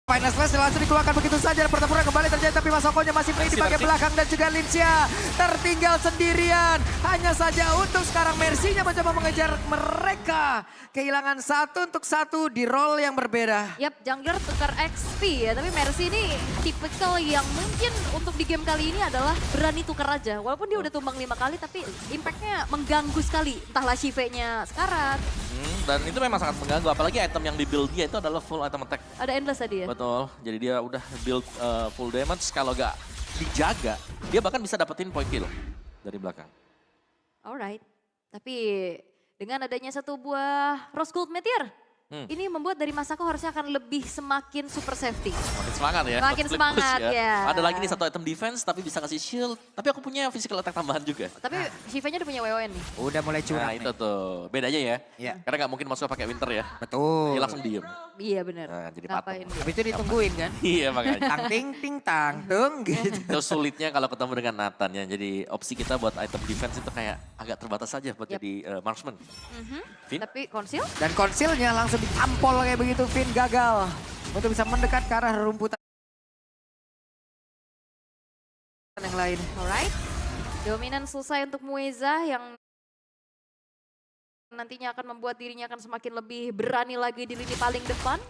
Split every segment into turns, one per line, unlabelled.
Final Slash langsung dikeluarkan begitu saja. Pertempuran kembali terjadi tapi Masakonya masih free di bagian belakang dan juga Lincia tertinggal sendirian. Hanya saja untuk sekarang Mercy-nya mencoba mengejar mereka. Kehilangan 1-1 di role yang berbeda.
Yap, jungler tukar XP ya, tapi Mercy ini tipikal yang mungkin untuk di game kali ini adalah berani tukar aja. Walaupun dia udah tumbang 5 kali tapi impact-nya mengganggu sekali. Entahlah Shive-nya sekarang.
Dan itu memang sangat mengganggu, apalagi item yang di build dia itu adalah full item attack.
Ada endless tadi ya?
Betul, jadi dia udah build full damage, kalau gak dijaga, dia bahkan bisa dapetin point kill dari belakang.
Alright, tapi dengan adanya satu buah Rose Gold Meteor, ini membuat dari Masako harusnya akan lebih semakin super safety.
Makin semangat ya.
Makin
Flip
semangat
push
ya.
Ada lagi nih satu item defense tapi bisa ngasih shield. Tapi aku punya physical attack tambahan juga.
Tapi Shiva-nya udah punya WON nih.
Udah mulai curang
Nah itu tuh, bedanya ya.
Iya.
Karena gak mungkin masuk pakai winter ya.
Betul.
Dia langsung diem.
Iya bener.
Nah, jadi
Ngapain
patung.
dia?
Tapi itu ditungguin kan.
Iya makanya.
Tang ting ting tang tung gitu.
Itu sulitnya kalau ketemu dengan Nathan ya. Jadi opsi kita buat item defense itu kayak agak terbatas saja buat
Yap.
jadi marksman. Vin?
Tapi konsil?
Dan konsilnya langsung ditampol kayak begitu. Vin gagal untuk bisa mendekat ke arah rumputan yang lain.
Alright. Dominan selesai untuk Mueza yang nantinya akan membuat dirinya akan semakin lebih berani lagi di lini paling depan.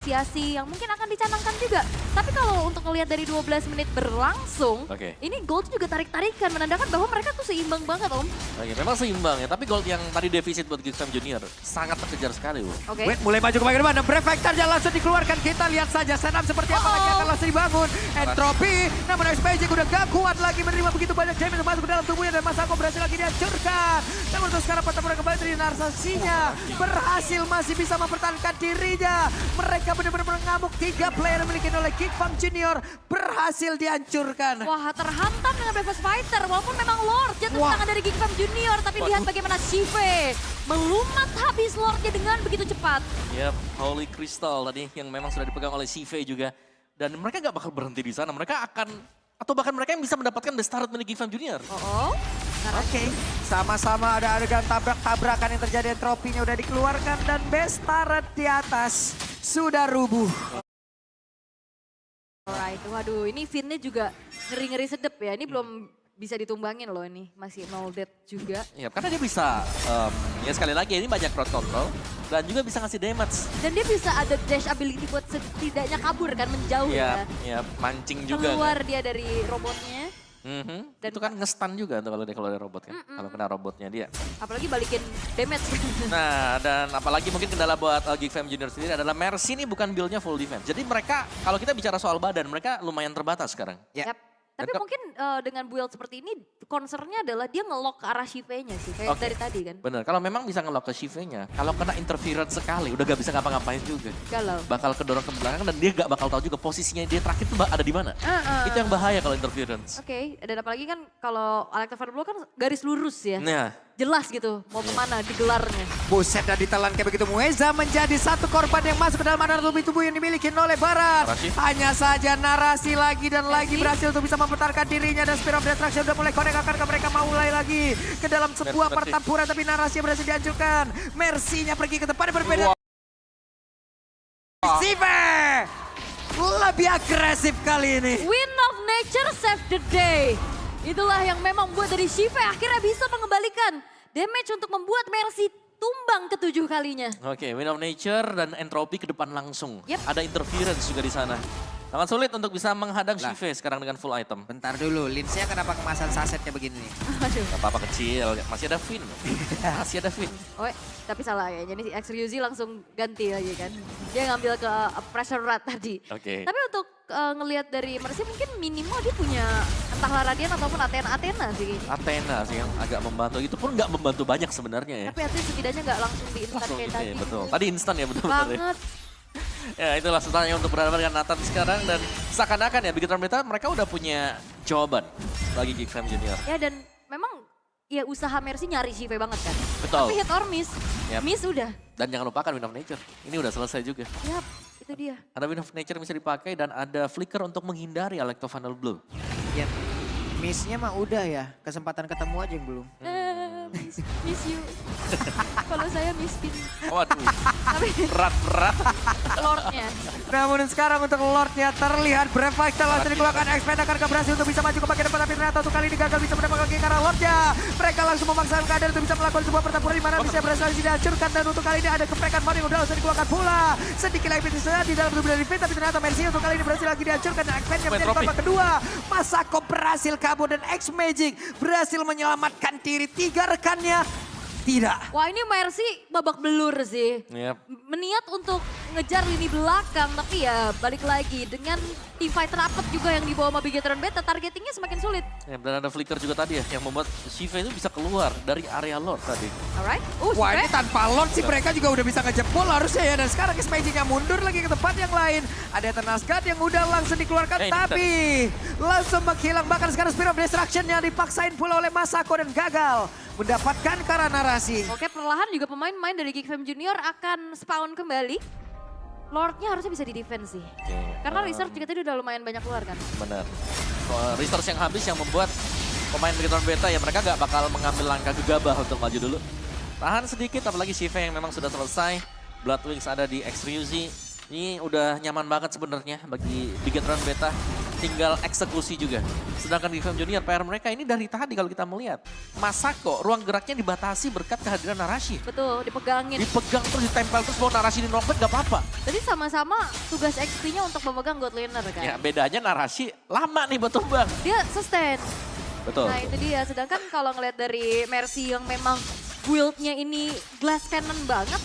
Inisiasi yang mungkin akan dicanangkan juga. Tapi kalau untuk melihat dari 12 menit berlangsung, ini gold juga tarik-tarikan menandakan bahwa mereka tuh seimbang banget Om.
Oke, memang seimbang ya, tapi gold yang tadi defisit buat Gixam Junior sangat terkejar sekali loh.
Oke.
Wait, mulai maju ke bagian depan dan Brave Vector-nya langsung dikeluarkan. Kita lihat saja setup seperti apa lagi akan langsung dibangun. Entropy, namun SPJ udah gak kuat lagi menerima begitu banyak damage masuk ke dalam tubuhnya dan Masako berhasil lagi dihancurkan. Namun untuk sekarang pertempuran kembali dari Narasasinya berhasil masih bisa mempertahankan dirinya. Mereka benar-benar mengamuk, 3 player yang dimiliki oleh Gigfam Junior berhasil dihancurkan.
Wah, terhantam dengan Breakfast Fighter. Walaupun memang Lord jatuh di tangan dari Gigfam Junior. Tapi lihat bagaimana Shive melumat habis Lordnya dengan begitu cepat.
Yap, Holy Crystal tadi yang memang sudah dipegang oleh CV juga. Dan mereka gak bakal berhenti di sana. Mereka akan, atau bahkan mereka yang bisa mendapatkan the start milik Gigfam Junior.
Oke, sama-sama ada adegan tabrak-tabrakan yang terjadi. Entropinya udah dikeluarkan dan best turret di atas sudah rubuh.
Alright, waduh ini Vinnya juga ngeri-ngeri sedep ya. Ini belum bisa ditumbangin loh ini, masih 0 death juga.
Ya, karena dia bisa, ya sekali lagi ini banyak crowd control. Dan juga bisa ngasih damage.
Dan dia bisa ada dash ability buat setidaknya kabur kan, menjauh ya.
Ya, mancing juga.
Keluar
kan.
dia dari robotnya.
Dan itu kan nge-stun juga kalau dia keluar dari robot kan. Kalau kena robotnya dia.
Apalagi balikin damage.
Nah, dan apalagi mungkin kendala buat Gigfam Junior sendiri adalah Mercy ini bukan build-nya full defense. Jadi mereka, kalau kita bicara soal badan, mereka lumayan terbatas sekarang.
Ya.
Yap. Tapi mungkin dengan build seperti ini, concernnya adalah dia nge-lock ke arah Shive-nya sih, kayak dari tadi kan.
Bener, kalau memang bisa nge-lock ke Shive-nya, kalau kena interference sekali, udah gak bisa ngapa-ngapain juga.
Galau.
Bakal kedorong ke belakang dan dia gak bakal tahu juga posisinya dia terakhir tuh ada di mana. Itu yang bahaya kalau interference.
Oke, dan apalagi kan kalau Electro Blue kan garis lurus ya.
Nah,
Jelas gitu mau kemana digelarnya.
Buset, dan ditelan kayak begitu. Mueza menjadi satu korban yang masuk ke dalam area tubuh yang dimiliki oleh Barat. Hanya saja narasi lagi dan lagi berhasil untuk bisa mempertahankan dirinya. Dan Spear of Destruction udah mulai connect, akankah mereka mau mulai lagi ke dalam sebuah pertempuran. Tapi narasi berhasil dihancurkan. Mercy-nya pergi ke tempat yang berbeda. Shive lebih agresif kali ini.
Win of Nature save the day. Itulah yang memang buat dari Shive akhirnya bisa mengembalikan damage untuk membuat Mercy tumbang ke-7 kalinya.
Oke, Win of Nature dan Entropy ke depan langsung.
Yep.
Ada interference juga di sana. Sangat sulit untuk bisa menghadang Shive sekarang dengan full item.
Bentar dulu, Linsnya kenapa kemasan sasetnya begini nih?
Aduh.
Gak apa-apa kecil, masih ada Vin. Masih ada Vin.
Oh, tapi salah ya. Jadi si X-Ryuzi langsung ganti lagi kan. Dia ngambil ke pressure rod tadi.
Oke.
Tapi untuk ngelihat dari Mercy mungkin minimal dia punya entahlah Radiant ataupun Athena sih.
Athena sih yang agak membantu. Itu pun nggak membantu banyak sebenarnya ya.
Tapi at least setidaknya nggak langsung di instan
Langsung
kayak
gitu
tadi.
ya, betul. Tadi instan ya betul-betul ya.
Banget.
Ya itulah setelahnya untuk berhadapan dengan Nathan sekarang. Dan seakan-akan ya begitu mereka udah punya jawaban bagi Gigfam Junior.
Ya dan memang ya usaha Mercy nyari Shive banget kan.
Betul.
Tapi hit or miss,
Yap.
miss udah.
Dan jangan lupakan Win of Nature. Ini udah selesai juga.
Yap, itu dia.
Ada Win of Nature yang bisa dipakai dan ada Flicker untuk menghindari Electro Funnel Blow.
Ya, miss-nya mah udah ya. Kesempatan ketemu aja yang belum.
Miss you. Kalau saya miskin.
Waduh,
Tapi
berat.
Lordnya.
Namun sekarang untuk Lordnya terlihat Brave Vital langsung dikeluarkan. Expand akan berhasil untuk bisa maju ke bagian depan. Tapi ternyata untuk kali ini gagal bisa mendapatkan kick karena Lordnya. Mereka langsung memaksakan keadaan untuk bisa melakukan sebuah pertempuran di mana bisa berhasil dihancurkan. Dan untuk kali ini ada keprekan Mario udah langsung dikeluarkan pula. Sedikit lagi di dalam tubuh dari Fit. Tapi ternyata Mercy untuk kali ini berhasil lagi dihancurkan. Dan Expandnya menjadi korban kedua. Masako berhasil kabur dan X-Magic berhasil menyelamatkan diri 3 rekannya. Tidak.
Wah ini Mercy babak belur sih.
Yep.
Meniat untuk ngejar lini belakang, tapi ya balik lagi dengan team fight rapat juga yang dibawa sama Bigetron Beta, targetingnya semakin sulit.
Ya, dan ada flicker juga tadi ya yang membuat Shiva itu bisa keluar dari area Lord tadi.
Alright.
Wah ini tanpa Lord sih mereka juga udah bisa ngejebol harusnya ya. Dan sekarang X-Magic-nya mundur lagi ke tempat yang lain. Ada Eternal Guard yang udah langsung dikeluarkan.
Ini
Tapi langsung menghilang. Bahkan sekarang Spirit of Destruction yang dipaksain pula oleh Masako dan gagal mendapatkan karena narasi.
Oke, perlahan juga pemain-pemain dari Geek Fam Junior akan spawn kembali. Lordnya harusnya bisa di-defense sih.
Oke,
Karena research juga tadi udah lumayan banyak keluar kan.
benar. Resource yang habis yang membuat pemain Bigetron Beta ya mereka gak bakal mengambil langkah gegabah untuk maju dulu. Tahan sedikit, apalagi Shiva yang memang sudah selesai. Blood Wings ada di X-Ryuzi. Ini udah nyaman banget sebenarnya bagi Bigetron Beta. Tinggal eksekusi juga. Sedangkan di Geek Fam Junior, PR mereka ini dari tadi kalau kita melihat. Masako, ruang geraknya dibatasi berkat kehadiran Narashi.
Betul, dipegangin.
Dipegang terus, ditempel terus, mau Narashi di knockback gak apa-apa.
Tadi sama-sama tugas XP-nya untuk memegang God Laner kan.
Ya bedanya Narashi lama nih buat tumbang.
Dia sustain.
Betul.
Nah itu dia, sedangkan kalau ngeliat dari Mercy yang memang build-nya ini glass cannon banget,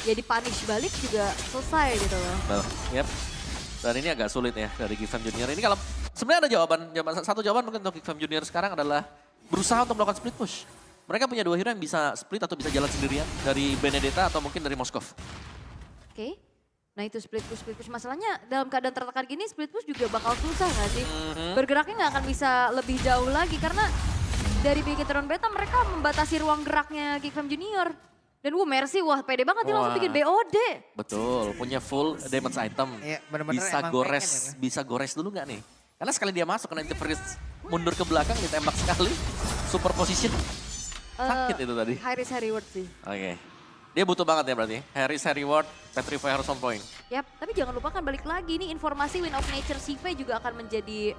ya di-punish balik juga selesai gitu loh.
Betul. Yep. Dan ini agak sulit ya dari Geek Fam Junior. Ini kalau sebenarnya ada satu jawaban mungkin untuk Geek Fam Junior sekarang adalah berusaha untuk melakukan split push. Mereka punya 2 hero yang bisa split atau bisa jalan sendirian dari Benedetta atau mungkin dari Moskov.
Oke. Nah itu split push. Masalahnya dalam keadaan tertekan gini split push juga bakal susah gak sih? Bergeraknya gak akan bisa lebih jauh lagi karena dari Bigetron Beta mereka membatasi ruang geraknya Geek Fam Junior. Dan Mercy wah pede banget dia langsung bikin BOD.
Betul, punya full damage item.
Iya, bener-bener
Bisa
emang
gores,
pengen ya.
bisa gores dulu nggak nih? Karena sekali dia masuk kena interference mundur ke belakang ditembak sekali. Super position. Sakit itu tadi.
High risk high reward sih.
Oke. Dia butuh banget ya berarti. Harris, Harry Ward, Petrify harus on point.
Yap, tapi jangan lupakan balik lagi nih informasi Win of Nature Shive juga akan menjadi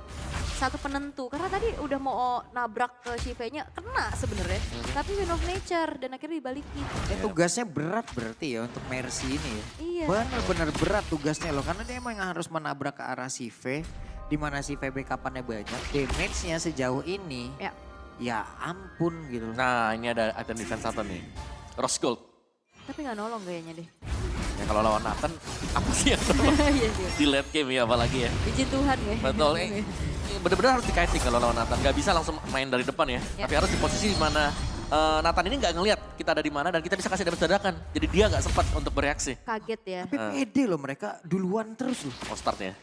satu penentu. Karena tadi udah mau nabrak ke Shive-nya, kena sebenarnya. Tapi Win of Nature dan akhirnya dibalikin.
Tugasnya berat berarti ya untuk Mercy ini ya.
Iya.
Bener-bener berat tugasnya loh. Karena dia emang harus menabrak ke arah Shive. Di mana Shive backup-annya banyak. Damage-nya sejauh ini.
Ya.
Ya ampun gitu loh.
Nah ini ada item defense satu nih. Rose Gold.
Tapi nggak nolong kayaknya deh.
Ya kalau lawan Nathan, apa sih yang nolong?
Iya sih.
Di late game ya apalagi ya.
Izin Tuhan ya.
Betul, bener-bener harus dikaitin kalau lawan Nathan. Gak bisa langsung main dari depan ya.
Ya.
Tapi harus di posisi di mana Nathan ini nggak ngelihat kita ada di mana dan kita bisa kasih damage dadakan. Jadi dia nggak sempat untuk bereaksi.
Kaget ya.
Tapi pede loh mereka duluan terus loh.
Mau start ya.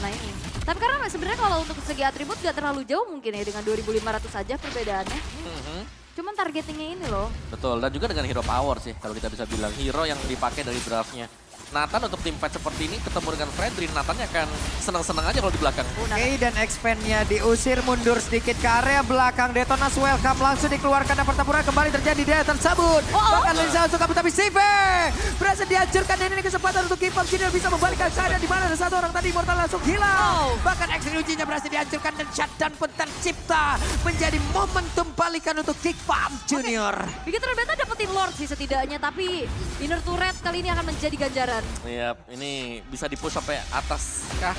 Nah ini. Tapi karena sebenarnya kalau untuk segi atribut gak terlalu jauh mungkin ya dengan 2.500 saja perbedaannya. Cuman targetingnya ini loh.
Betul, dan juga dengan hero power sih kalau kita bisa bilang. Hero yang dipakai dari draftnya. Nathan untuk tim fight seperti ini ketemu dengan Fredrin, Nathannya akan senang-senang aja kalau di belakang.
Oke, dan expand-nya diusir mundur sedikit ke area belakang. Detonas welcome langsung dikeluarkan dan pertempuran kembali terjadi. Dia tersebut. Bahkan Lisa langsung kabur tapi Shive berhasil dihancurkan dan ini kesempatan untuk Geek Fam Junior bisa membalikkan keadaan di mana ada satu orang tadi Immortal langsung hilang. Bahkan X-Ryuji-nya berhasil dihancurkan dan shutdown pun tercipta menjadi momentum balikan untuk Geek Fam Junior.
Bigetron Beta dapetin Lord sih setidaknya tapi inner turret kali ini akan menjadi ganjaran.
Iya, ini bisa di-push sampai atas kah?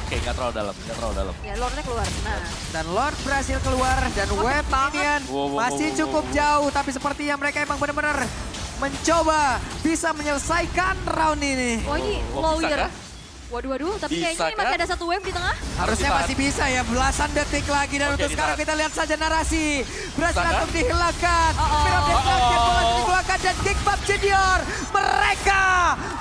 Oke, nggak terlalu dalam, nggak terlalu dalam.
Ya Lordnya keluar. Nah.
Dan Lord berhasil keluar dan Web Minion masih cukup jauh. Tapi sepertinya mereka emang benar-benar mencoba bisa menyelesaikan round ini.
Wah ini lawyer. Waduh, tapi
Bisa
kayaknya ini masih
kan?
ada satu wave di tengah.
Harusnya
ditahan.
masih bisa ya, belasan detik lagi. Dan
Oke,
untuk sekarang
ditahan.
kita lihat saja narasi. Berhasil
Bisa kan?
untuk dihilangkan. Spirit of Destruction berhasil dikeluarkan dan Geek Fam Junior. Mereka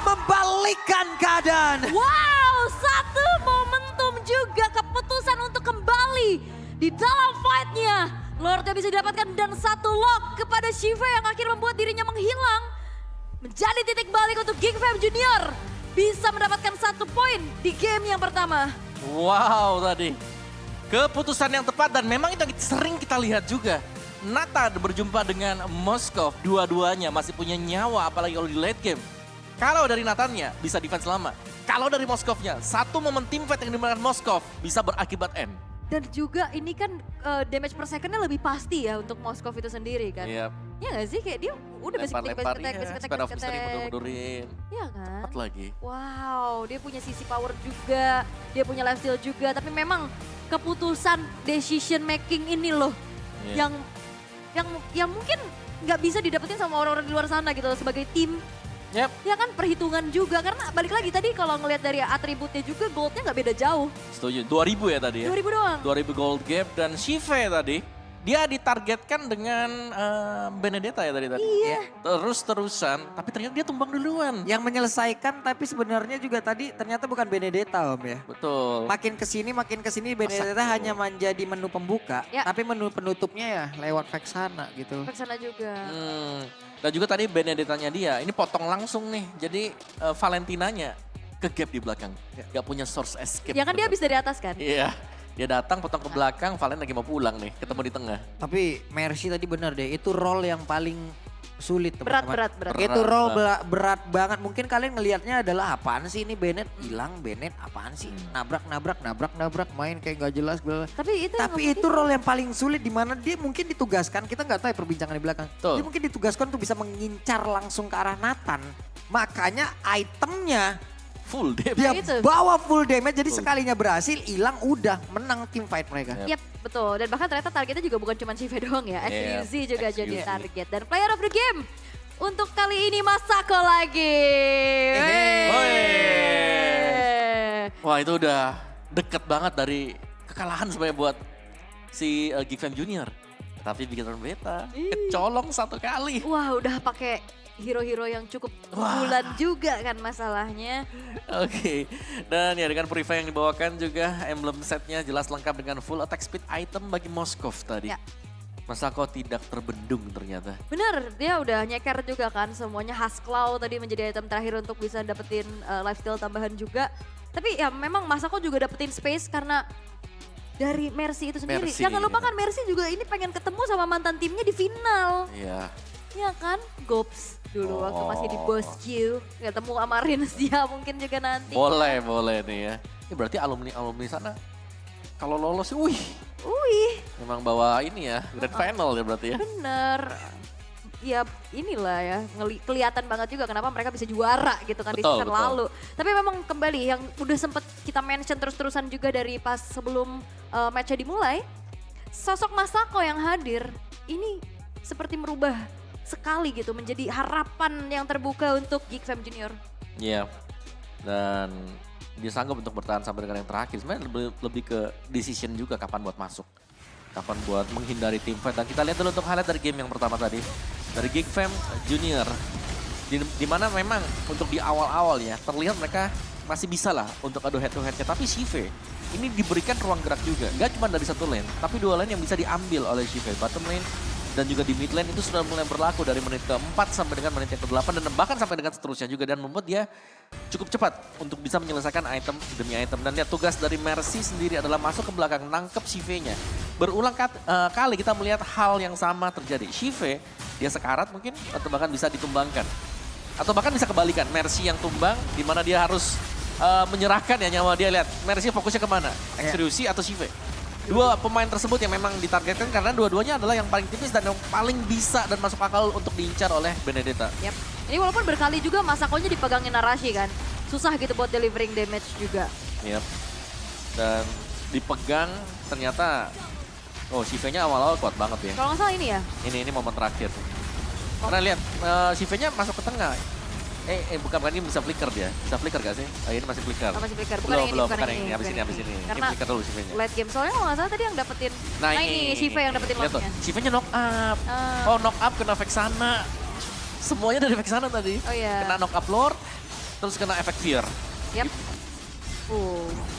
membalikkan keadaan.
Wow, satu momentum juga keputusan untuk kembali di dalam fight-nya. Lordnya bisa didapatkan dan satu lock kepada Shiva yang akhirnya membuat dirinya menghilang. Menjadi titik balik untuk Geek Fam Junior. Bisa mendapatkan 1 poin di game yang pertama.
Wow tadi. Keputusan yang tepat dan memang itu sering kita lihat juga. Nathan berjumpa dengan Moskov. Dua-duanya masih punya nyawa, apalagi kalau di late game. Kalau dari Nathannya bisa defense lama. Kalau dari Moskovnya, satu momen team fight yang dimenangkan Moskov bisa berakibat end.
Dan juga ini kan damage per secondnya lebih pasti ya untuk Moskov itu sendiri kan.
Iya.
Ya nggak sih kayak dia udah basic
Lempar-lempar,
attack,
iya. Span of Mystery mundur-mundurin.
Iya kan?
Cepat lagi.
Wow, dia punya sisi power juga, dia punya lifesteal juga. Tapi memang keputusan decision making ini loh
Iya.
yang mungkin nggak bisa didapetin sama orang-orang di luar sana gitu loh sebagai tim.
Yep.
Ya kan perhitungan juga karena balik lagi tadi kalau ngelihat dari atributnya juga goldnya nggak beda jauh.
Setuju. 2000 ya tadi ya.
2000 doang.
2000 gold gap dan Shive tadi. Dia ditargetkan dengan Benedetta ya tadi.
Iya.
Terus-terusan, tapi ternyata dia tumbang duluan.
Yang menyelesaikan tapi sebenarnya juga tadi ternyata bukan Benedetta Om ya.
Betul.
Makin kesini Benedetta hanya menjadi menu pembuka.
Ya.
Tapi menu penutupnya ya lewat Vexana gitu.
Ke sana juga.
Dan juga tadi Benedettanya dia, ini potong langsung nih. Jadi Valentinanya ke gap di belakang. Gak punya source escape.
Ya kan dia habis dari atas kan?
Iya. Dia datang potong ke belakang, Valen lagi mau pulang nih, ketemu di tengah.
Tapi Mercy tadi benar deh, itu role yang paling sulit teman-teman.
Berat.
Itu role berat banget. Mungkin kalian ngelihatnya adalah apaan sih ini Bennett hilang, Bennett apaan sih? Nabrak, main kayak gak jelas. Tapi itu role yang paling sulit di mana dia mungkin ditugaskan, kita nggak tahu ya perbincangan di belakang.
Betul.
Dia mungkin ditugaskan untuk bisa mengincar langsung ke arah Nathan. Makanya itemnya
Full damage.
dia
itu.
bawa full damage, jadi sekalinya berhasil hilang udah menang tim fight mereka.
Yap, betul. Dan bahkan ternyata targetnya juga bukan cuma Shive doang ya.
Iya,
XQZ juga
XQZ.
jadi target. Dan player of the game untuk kali ini Masako lagi.
Wah itu udah deket banget dari kekalahan sebenarnya buat si Geek Fam Junior. Tapi bikin turn beta, kecolong satu kali.
Wah udah pakai hero-hero yang cukup bulan juga kan masalahnya.
Oke, dan ya dengan Purify yang dibawakan juga emblem setnya jelas lengkap dengan full attack speed item bagi Moskov tadi.
Ya.
Masako tidak terbendung ternyata.
Bener, dia udah nyeker juga kan semuanya. Hasklaw tadi menjadi item terakhir untuk bisa dapetin lifesteal tambahan juga. Tapi ya memang Masako juga dapetin space karena dari Mercy itu sendiri.
Mercy,
Jangan lupa kan Mercy juga ini pengen ketemu sama mantan timnya di final.
Iya.
Ya kan, Gops dulu waktu masih di Boss Q. Ketemu sama Rins dia mungkin juga nanti.
Boleh nih ya. Ini berarti alumni sana kalau lolos, wih. Memang bawa ini ya, grand final ya berarti ya.
Bener. Ya inilah ya, kelihatan banget juga kenapa mereka bisa juara gitu kan di
Betul,
season
betul.
lalu. Tapi memang kembali yang udah sempet kita mention terus-terusan juga dari pas sebelum match-nya dimulai. Sosok Masako yang hadir ini seperti merubah sekali gitu menjadi harapan yang terbuka untuk Geek Fam Junior.
Iya. Dan dia sanggup untuk bertahan sampai dengan yang terakhir. Sebenarnya lebih ke decision juga kapan buat masuk. Kapan buat menghindari team fight. Dan kita lihat dulu untuk highlight dari game yang pertama tadi. Dari Geek Fam Junior. Di mana memang untuk di awal-awal ya terlihat mereka masih bisa lah untuk adu head to headnya. Tapi Shive ini diberikan ruang gerak juga. Gak cuma dari satu lane, tapi dua lane yang bisa diambil oleh Shive. Bottom lane dan juga di mid lane itu sudah mulai berlaku dari menit ke-4 sampai dengan menit yang ke-8 dan bahkan sampai dengan seterusnya juga dan membuat dia cukup cepat untuk bisa menyelesaikan item demi item. Dan lihat tugas dari Mercy sendiri adalah masuk ke belakang, nangkep Shive-nya. Berulang kali kita melihat hal yang sama terjadi. Shive dia sekarat mungkin atau bahkan bisa ditumbangkan. Atau bahkan bisa kebalikan, Mercy yang tumbang di mana dia harus menyerahkan ya nyawa dia. Lihat Mercy fokusnya kemana? Extrusi atau Shive? Dua pemain tersebut yang memang ditargetkan karena dua-duanya adalah yang paling tipis dan yang paling bisa dan masuk akal untuk diincar oleh Benedetta.
Yap. Ini walaupun berkali juga Masakonya dipegangin Narashi kan. Susah gitu buat delivering damage juga.
Yap. Dan dipegang ternyata, Shive-nya awal-awal kuat banget ya.
Kalau nggak salah ini ya.
Ini momen terakhir. Karena lihat, Shive-nya masuk ke tengah. Bukan ini bisa flicker dia. Bisa flicker gak sih? Ini masih flicker.
Masih flicker. Bukan yang ini,
bukan yang ini. Habis ini. Ini
Karena
flicker dulu Shive-nya.
late game soalnya kalau nggak salah tadi yang dapetin. Nah ini Shive yang dapetin
Lihat tuh,
locknya.
Shive-nya knock up. Knock up kena Vexana. Semuanya dari Vexana tadi.
Oh iya.
Kena knock up Lord, terus kena efek Fear.
Yap.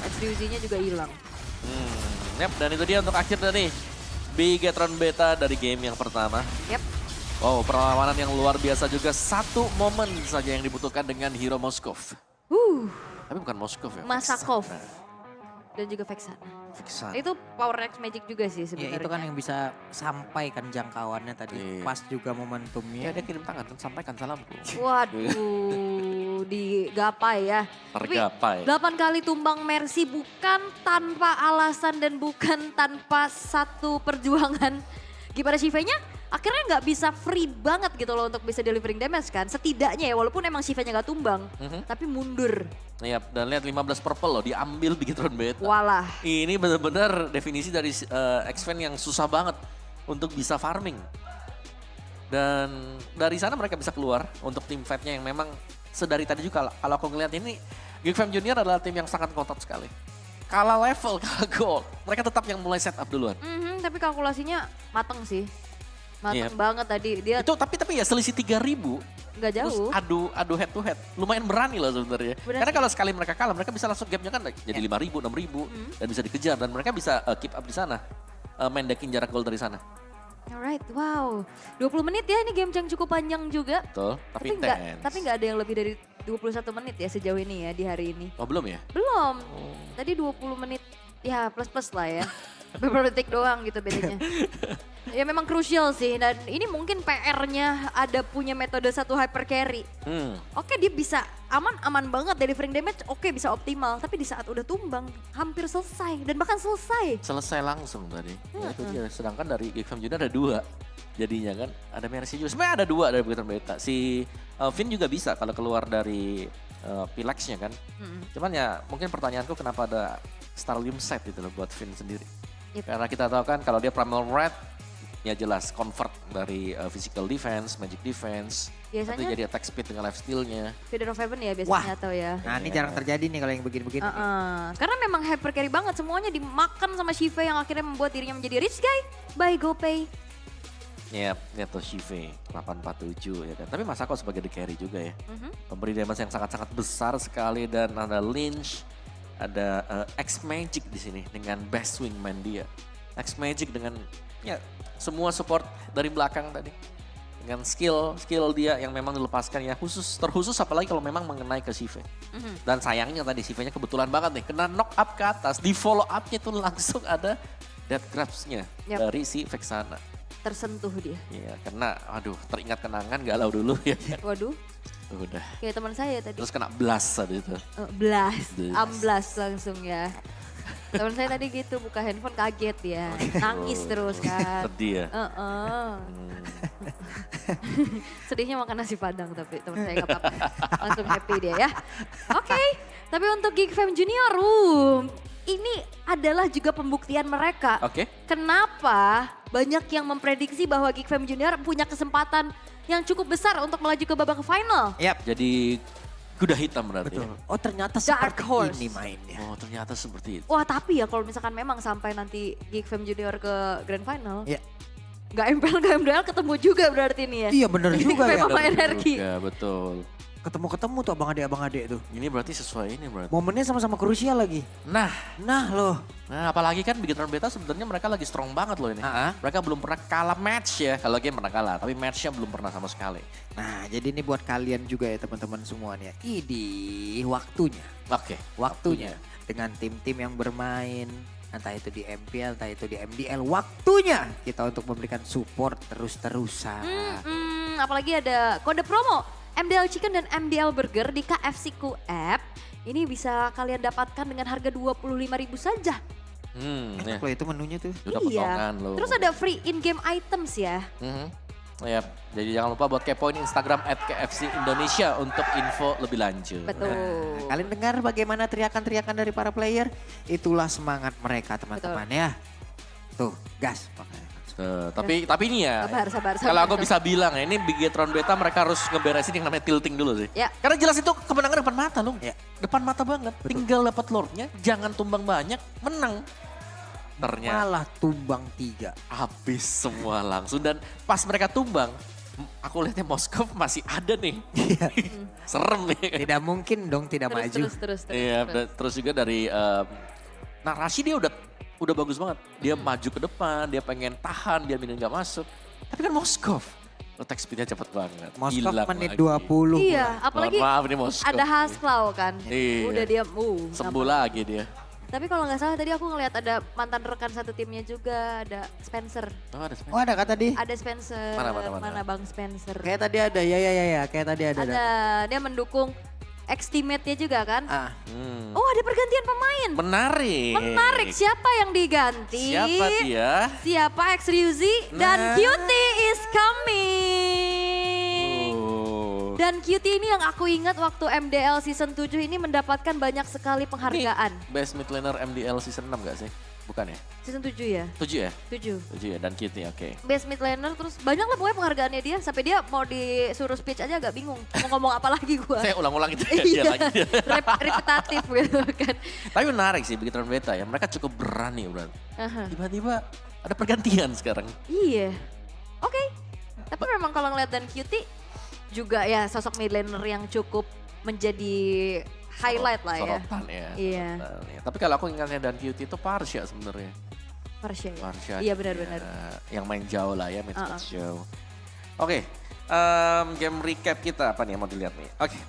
XQZ-nya juga hilang.
Yap, dan itu dia untuk akhir dari Bigetron Beta dari game yang pertama.
Yap.
Perlawanan yang luar biasa juga. Satu momen saja yang dibutuhkan dengan hero Moskov. Tapi bukan Moskov ya.
Masakov.
Vexana.
Dan juga Vexana.
Vixen.
Itu power X Magic juga sih
Ya
sebenarnya.
itu kan yang bisa sampaikan jangkauannya tadi.
Iya.
Pas juga
Ya
momentumnya.
dia kirim tangan, kan sampaikan salamku.
Waduh, digapai ya.
Tergapai.
8 kali tumbang Mercy bukan tanpa alasan dan bukan tanpa satu perjuangan. Gimana Shiva-nya? Akhirnya nggak bisa free banget gitu loh untuk bisa delivering damage kan. Setidaknya ya walaupun emang Shiva-nya nggak tumbang. Tapi mundur.
Iya, dan lihat 15 purple loh, diambil Bigetron Beta.
Walah.
Ini benar-benar definisi dari X-Fan yang susah banget untuk bisa farming. Dan dari sana mereka bisa keluar untuk tim fight-nya yang memang sedari tadi juga kalau aku ngeliat ini Geekfam Junior adalah tim yang sangat ngotot sekali. Kalah level, kalah gold. Mereka tetap yang mulai setup duluan.
Tapi kalkulasinya mateng sih. Mateng
Iya.
banget tadi. Dia
Itu tapi ya selisih 3.000.
nggak
Terus
jauh.
adu head to head. Lumayan berani loh sebenarnya.
Benar
Karena
sih.
kalau sekali mereka kalah, mereka bisa langsung gapnya kan jadi 5.000, 6.000 dan bisa dikejar dan mereka bisa keep up di sana. Mendekin jarak gol dari sana.
Alright, wow. 20 menit ya ini game yang cukup panjang juga.
Betul, tapi
nggak
intense.
tapi nggak ada yang lebih dari 21 menit ya sejauh ini ya di hari ini.
Oh belum ya?
Belum. Tadi 20 menit ya plus-plus lah ya. Beberapa detik doang gitu bedanya. Ya memang krusial sih dan ini mungkin PR-nya ada punya metode satu hyper carry. Oke dia bisa aman banget delivering damage, oke bisa optimal. Tapi di saat udah tumbang hampir selesai dan bahkan selesai.
Selesai langsung tadi. Ya, itu dia. Sedangkan dari Geekfam Junior ada 2. Jadinya kan ada Mercy juga. Sebenarnya ada 2 dari Bigetron Beta. Si Finn juga bisa kalau keluar dari Pilax-nya kan. Cuman ya mungkin pertanyaanku kenapa ada Starlium set gitu loh buat Finn sendiri.
Yep.
Karena kita tahu kan kalau dia Primal Red ya jelas convert dari physical defense, magic defense.
Biasanya
Atau jadi attack speed dengan life steal-nya.
Feather of Heaven ya
Wah.
biasanya atau ya.
Nah ini jarang terjadi nih kalau yang begini-begini.
Karena memang hyper carry banget semuanya dimakan sama Shiva yang akhirnya membuat dirinya menjadi rich guy by GoPay.
Ya, lihat tuh Shive 847 ya kan. Tapi Masako sebagai the carry juga ya. Pemberi damage yang sangat-sangat besar sekali dan ada Lynch, ada X Magic di sini dengan best wingman dia. X Magic dengan ya semua support dari belakang tadi. Dengan skill dia yang memang dilepaskan ya terkhusus apalagi kalau memang mengenai ke Shive. Dan sayangnya tadi Shive-nya kebetulan banget nih kena knock up ke atas. Di follow up-nya tuh langsung ada death grabs-nya
Yap.
dari si Vexana.
Tersentuh dia.
Iya, karena aduh teringat kenangan galau dulu ya.
Waduh,
Udah.
kayak teman saya tadi.
Terus kena blast tadi itu.
Blast,
Blast.
amblas langsung ya. Teman saya tadi gitu buka handphone kaget ya. Nangis terus kan.
Sedih ya.
Sedihnya makan nasi padang tapi teman saya gak apa-apa. Langsung happy dia ya. Oke, tapi untuk Geekfam Junior, ini adalah juga pembuktian mereka.
Oke.
Kenapa banyak yang memprediksi bahwa Geekfam Junior punya kesempatan yang cukup besar untuk melaju ke babak final.
Yap.
Jadi kuda hitam berarti.
Betul.
Ya?
Oh ternyata
Dark
seperti
horse.
ini mainnya.
Oh ternyata seperti itu.
Wah tapi ya kalau misalkan memang sampai nanti Geekfam Junior ke Grand Final.
Iya.
Gak MPL, gak MDL ketemu juga berarti nih ya.
Iya bener juga ya.
Memang energi.
Ya betul.
Ketemu-ketemu tuh abang adik tuh.
Ini berarti sesuai ini berarti.
Momennya sama-sama krusial lagi.
Nah,
Loh.
apalagi kan Bigetron Beta sebenarnya mereka lagi strong banget loh ini. Mereka belum pernah kalah match ya. Kalau game pernah kalah, tapi matchnya belum pernah sama sekali.
Nah jadi ini buat kalian juga ya teman-teman semuanya. Ini waktunya.
Oke.
Waktunya. Dengan tim-tim yang bermain. Entah itu di MPL, entah itu di MDL. Waktunya kita untuk memberikan support terus-terusan.
Apalagi ada kode promo MDL Chicken dan MDL Burger di KFCku app. Ini bisa kalian dapatkan dengan harga 25.000 saja.
Enak loh itu menunya tuh.
Udah
Iya.
potongan loh.
Terus ada free in-game items ya.
Ya, jadi jangan lupa buat kepoin Instagram @KFC Indonesia untuk info lebih lanjut.
Betul.
Nah, kalian dengar bagaimana teriakan-teriakan dari para player? Itulah semangat mereka teman-teman ya. Tuh, gas.
Tapi ini ya,
Sabar.
kalau aku bisa bilang ya, ini Bigetron Beta mereka harus ngeberesin yang namanya tilting dulu sih.
Ya.
Karena jelas itu kemenangan depan mata loh.
Ya.
Depan mata banget. Tinggal dapat lordnya, jangan tumbang banyak, menang. Ternyata
Malah tumbang 3.
habis semua langsung. Dan pas mereka tumbang, aku lihatnya Moskov masih ada nih. Serem nih.
Tidak mungkin dong tidak maju.
Terus.
Iya, terus juga dari narasi dia udah bagus banget. Dia maju ke depan, dia pengen tahan biar minion gak masuk. Tapi kan Moskov, attack speednya cepet banget.
Moskov
Hilang
menit
lagi.
20.
Iya, apalagi
Mohon maaf ini Moskov.
ada Haskell kan.
Iya.
Udah dia
Sembuh lagi dia.
Tapi kalau nggak salah tadi aku ngelihat ada mantan rekan satu timnya juga, ada Spencer.
Oh ada
Oh ada kata di?
Ada Spencer.
Mana?
Bang Spencer?
Kayak tadi ada, ya. Kayak tadi ada.
Ada, dia mendukung ex-teammate-nya juga kan?
Ah,
Oh ada pergantian pemain. Menarik, siapa yang diganti?
Siapa dia?
Siapa X-Ryuzi dan
Nah.
Cutie is coming.
Oh.
Dan Cutie ini yang aku ingat waktu MDL season 7 ini mendapatkan banyak sekali penghargaan.
Best mid laner MDL season 6 gak sih? Bukan ya?
Season 7 ya?
7 ya?
7.
7 ya, dan Kitty, oke.
Best mid laner terus banyak lah pokoknya penghargaannya dia. Sampai dia mau disuruh speech aja agak bingung. Mau ngomong apa lagi gue.
Saya ulang-ulang gitu ya, dia
Iya,
lagi.
repetitif gitu kan.
Tapi menarik sih begitu beta ya, mereka cukup berani bro.
Aha.
Tiba-tiba ada pergantian sekarang.
Iya, oke. Tapi memang kalau ngeliat Dan Cutie juga ya sosok mid laner yang cukup menjadi highlight lah ya.
Sorotan ya.
Iya.
Sorotan ya. Tapi kalau aku ingatnya dan Cutie itu Parsha sebenarnya.
Parsha ya?
Parsha.
Iya benar-benar.
Yang main jauh lah ya, match jauh. Oke, game recap kita apa nih yang mau dilihat nih? Oke,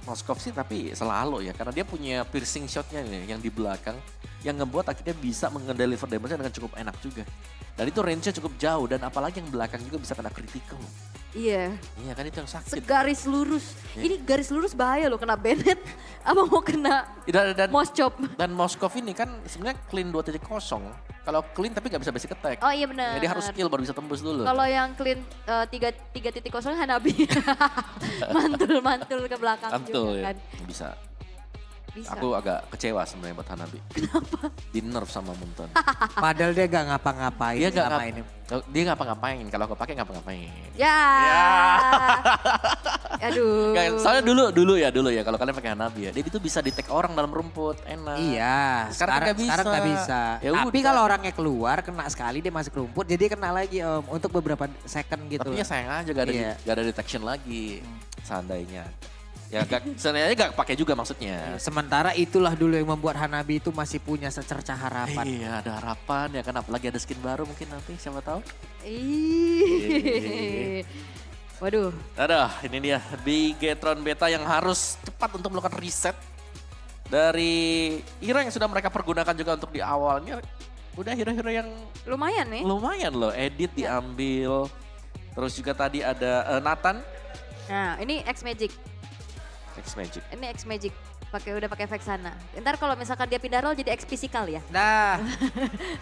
Moskov sih tapi selalu ya, karena dia punya piercing shotnya nih yang di belakang yang ngebuat akhirnya bisa mengedeliver damage-nya dengan cukup enak juga. Dan itu range-nya cukup jauh dan apalagi yang belakang juga bisa kena critical.
Iya,
Iya kan itu yang sakit.
segaris lurus.
Iya.
Ini garis lurus bahaya loh, kena Bennett. Apa mau kena
Dan
Moschop?
dan Moskov ini kan sebenarnya clean 2.0. Kalau clean tapi nggak bisa basic attack.
Oh iya benar.
Ya, dia harus skill baru bisa tembus dulu.
Kalau yang clean 3.0 Hanabi. Mantul-mantul ke belakang
Mantul
juga
ya.
kan.
Bisa.
Bisa.
Aku agak kecewa sebenarnya buat Hanabi. Kenapa? Di nerf sama Munton.
padahal dia gak ngapa-ngapain.
Dia nggak
selama ini.
Dia ngapa-ngapain. Kalau aku pakai ngapa-ngapain.
Ya. Aduh.
Soalnya dulu ya kalau kalian pakai Hanabi ya, dia itu bisa detect orang dalam rumput, enak.
Iya,
Sekarang nggak bisa.
Sekarang nggak bisa.
Ya
Tapi
udah.
kalau orangnya keluar, kena sekali dia masuk rumput, jadi kena lagi Om. Untuk beberapa second gitu.
Tapi ya sayang aja gak ada,
Iya.
gak ada detection lagi. Seandainya. Ya seandainya gak pakai juga maksudnya.
Sementara itulah dulu yang membuat Hanabi itu masih punya secercah harapan.
Iya ada harapan ya kan, apalagi ada skin baru mungkin nanti siapa tahu.
Ih. Waduh.
Aduh, ini dia Bigetron Beta yang harus cepat untuk melakukan reset dari hero yang sudah mereka pergunakan juga untuk di awalnya. Udah hero-hero yang
Lumayan nih.
lumayan loh, Edit diambil. Terus juga tadi ada Nathan,
Nah, ini X Magic.
X Magic.
Ini X Magic. Udah pakai Vexana. Ntar kalau misalkan dia pindah role jadi X Physical ya.
Nah,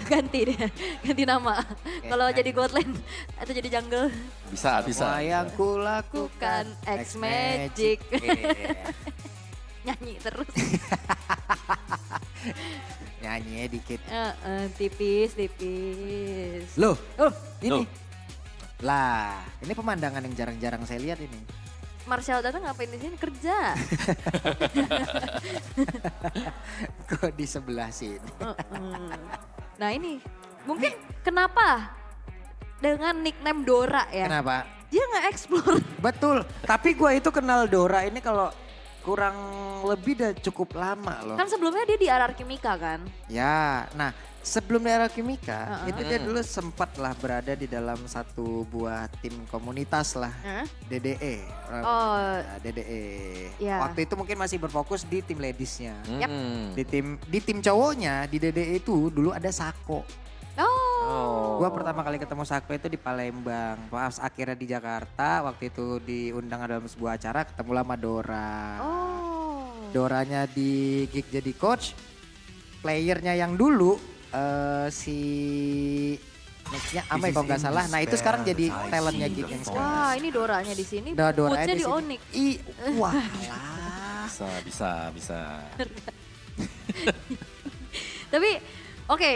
Ganti dia. Ganti nama. Kalau jadi Gold Lane atau jadi jungle.
Bisa.
semua yang kulakukan
Bukan X Magic.
Iya.
Nyanyi terus.
Nyanyinya dikit.
Tipis.
Loh, ini.
Loh.
Lah, ini pemandangan yang jarang-jarang saya lihat ini.
Marshall datang ngapain di sini? Kerja.
Kok di sebelah sini?
Nah ini, mungkin kenapa dengan nickname Dora ya?
Kenapa?
Dia nggak explore.
Betul, tapi gue itu kenal Dora ini kalau kurang lebih udah cukup lama loh.
Kan sebelumnya dia di RR Kimika kan?
Ya, nah sebelum di era Kimika, itu dia dulu sempat lah berada di dalam satu buah tim komunitas lah, DDE.
Oh.
Nah, DDE.
Ya.
Waktu itu mungkin masih berfokus di tim ladiesnya.
Yap.
Di tim cowoknya, di DDE itu dulu ada Sako.
Oh.
Gua pertama kali ketemu Sako itu di Palembang. Pas akhirnya di Jakarta, waktu itu diundang dalam sebuah acara, ketemu sama Dora.
Oh.
Doranya di gig jadi coach. Playernya yang dulu si nicknya Amai kalau nggak salah. Nah itu sekarang jadi talentnya gig yang sekarang.
Wah ini Doranya di sini.
Doranya
Bootsnya di
sini.
Onyx.
Wah.
Bisa.
Tapi oke.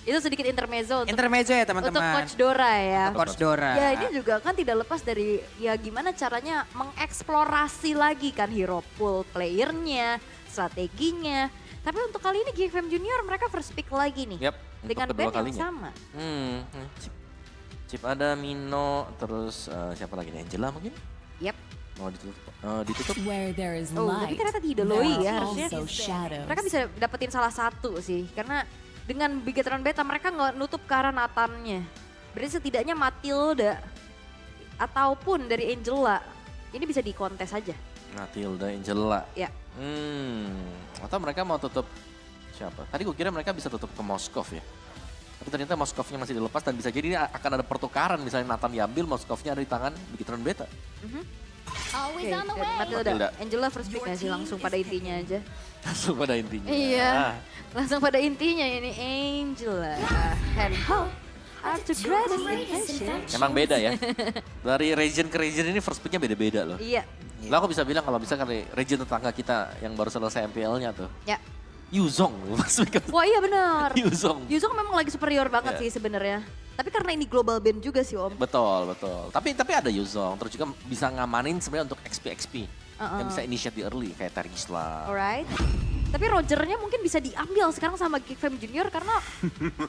Itu sedikit intermezzo untuk
Intermezzo ya teman-teman.
Coach Dora ya.
Coach Dora.
Ya ini juga kan tidak lepas dari ya gimana caranya mengeksplorasi lagi kan hero pool playernya, strateginya. Tapi untuk kali ini GFM Junior mereka first pick lagi nih.
Yap, untuk
Dengan
kedua
band yang
kalinya.
sama.
Chip ada, Mino, terus siapa lagi nih? Angela mungkin?
Yep.
Mau ditutup?
Where there is
Oh, tapi
light,
ternyata tidak
there
Loi
are
ya harusnya.
also shadows.
Mereka bisa dapetin salah satu sih. Karena dengan Bigetron Beta mereka nggak nutup ke arah Nathannya. Berarti setidaknya Matilda ataupun dari Angela ini bisa dikontes aja.
Matilda, Angela.
Ya.
Atau mereka mau tutup Siapa? Tadi gue kira mereka bisa tutup ke Moskov ya. Tapi ternyata Moskovnya masih dilepas dan bisa jadi ini akan ada pertukaran. Misalnya Nathan diambil, Moskovnya ada di tangan Bigetron Beta.
Oke, dan Matilda. Angela first pick gak sih langsung pada intinya aja?
Langsung pada intinya.
Iya, langsung pada intinya ini Angela. And hope are the greatest invention.
Emang beda ya. Dari region ke region ini first picknya beda-beda loh.
Iya.
Lah aku bisa bilang kalau misalkan dari region tetangga kita yang baru selesai MPL-nya tuh.
Ya.
Yuzong first pick.
Wah iya benar.
Yuzong.
Yuzong memang lagi superior banget sih sebenarnya. Tapi karena ini global band juga sih Om.
Betul, betul. Tapi ada Yuzong, terus juga bisa ngamanin sebenarnya untuk XP yang bisa initiate di early kayak Terisla.
Alright. Tapi Rogernya mungkin bisa diambil sekarang sama Geekfam Junior karena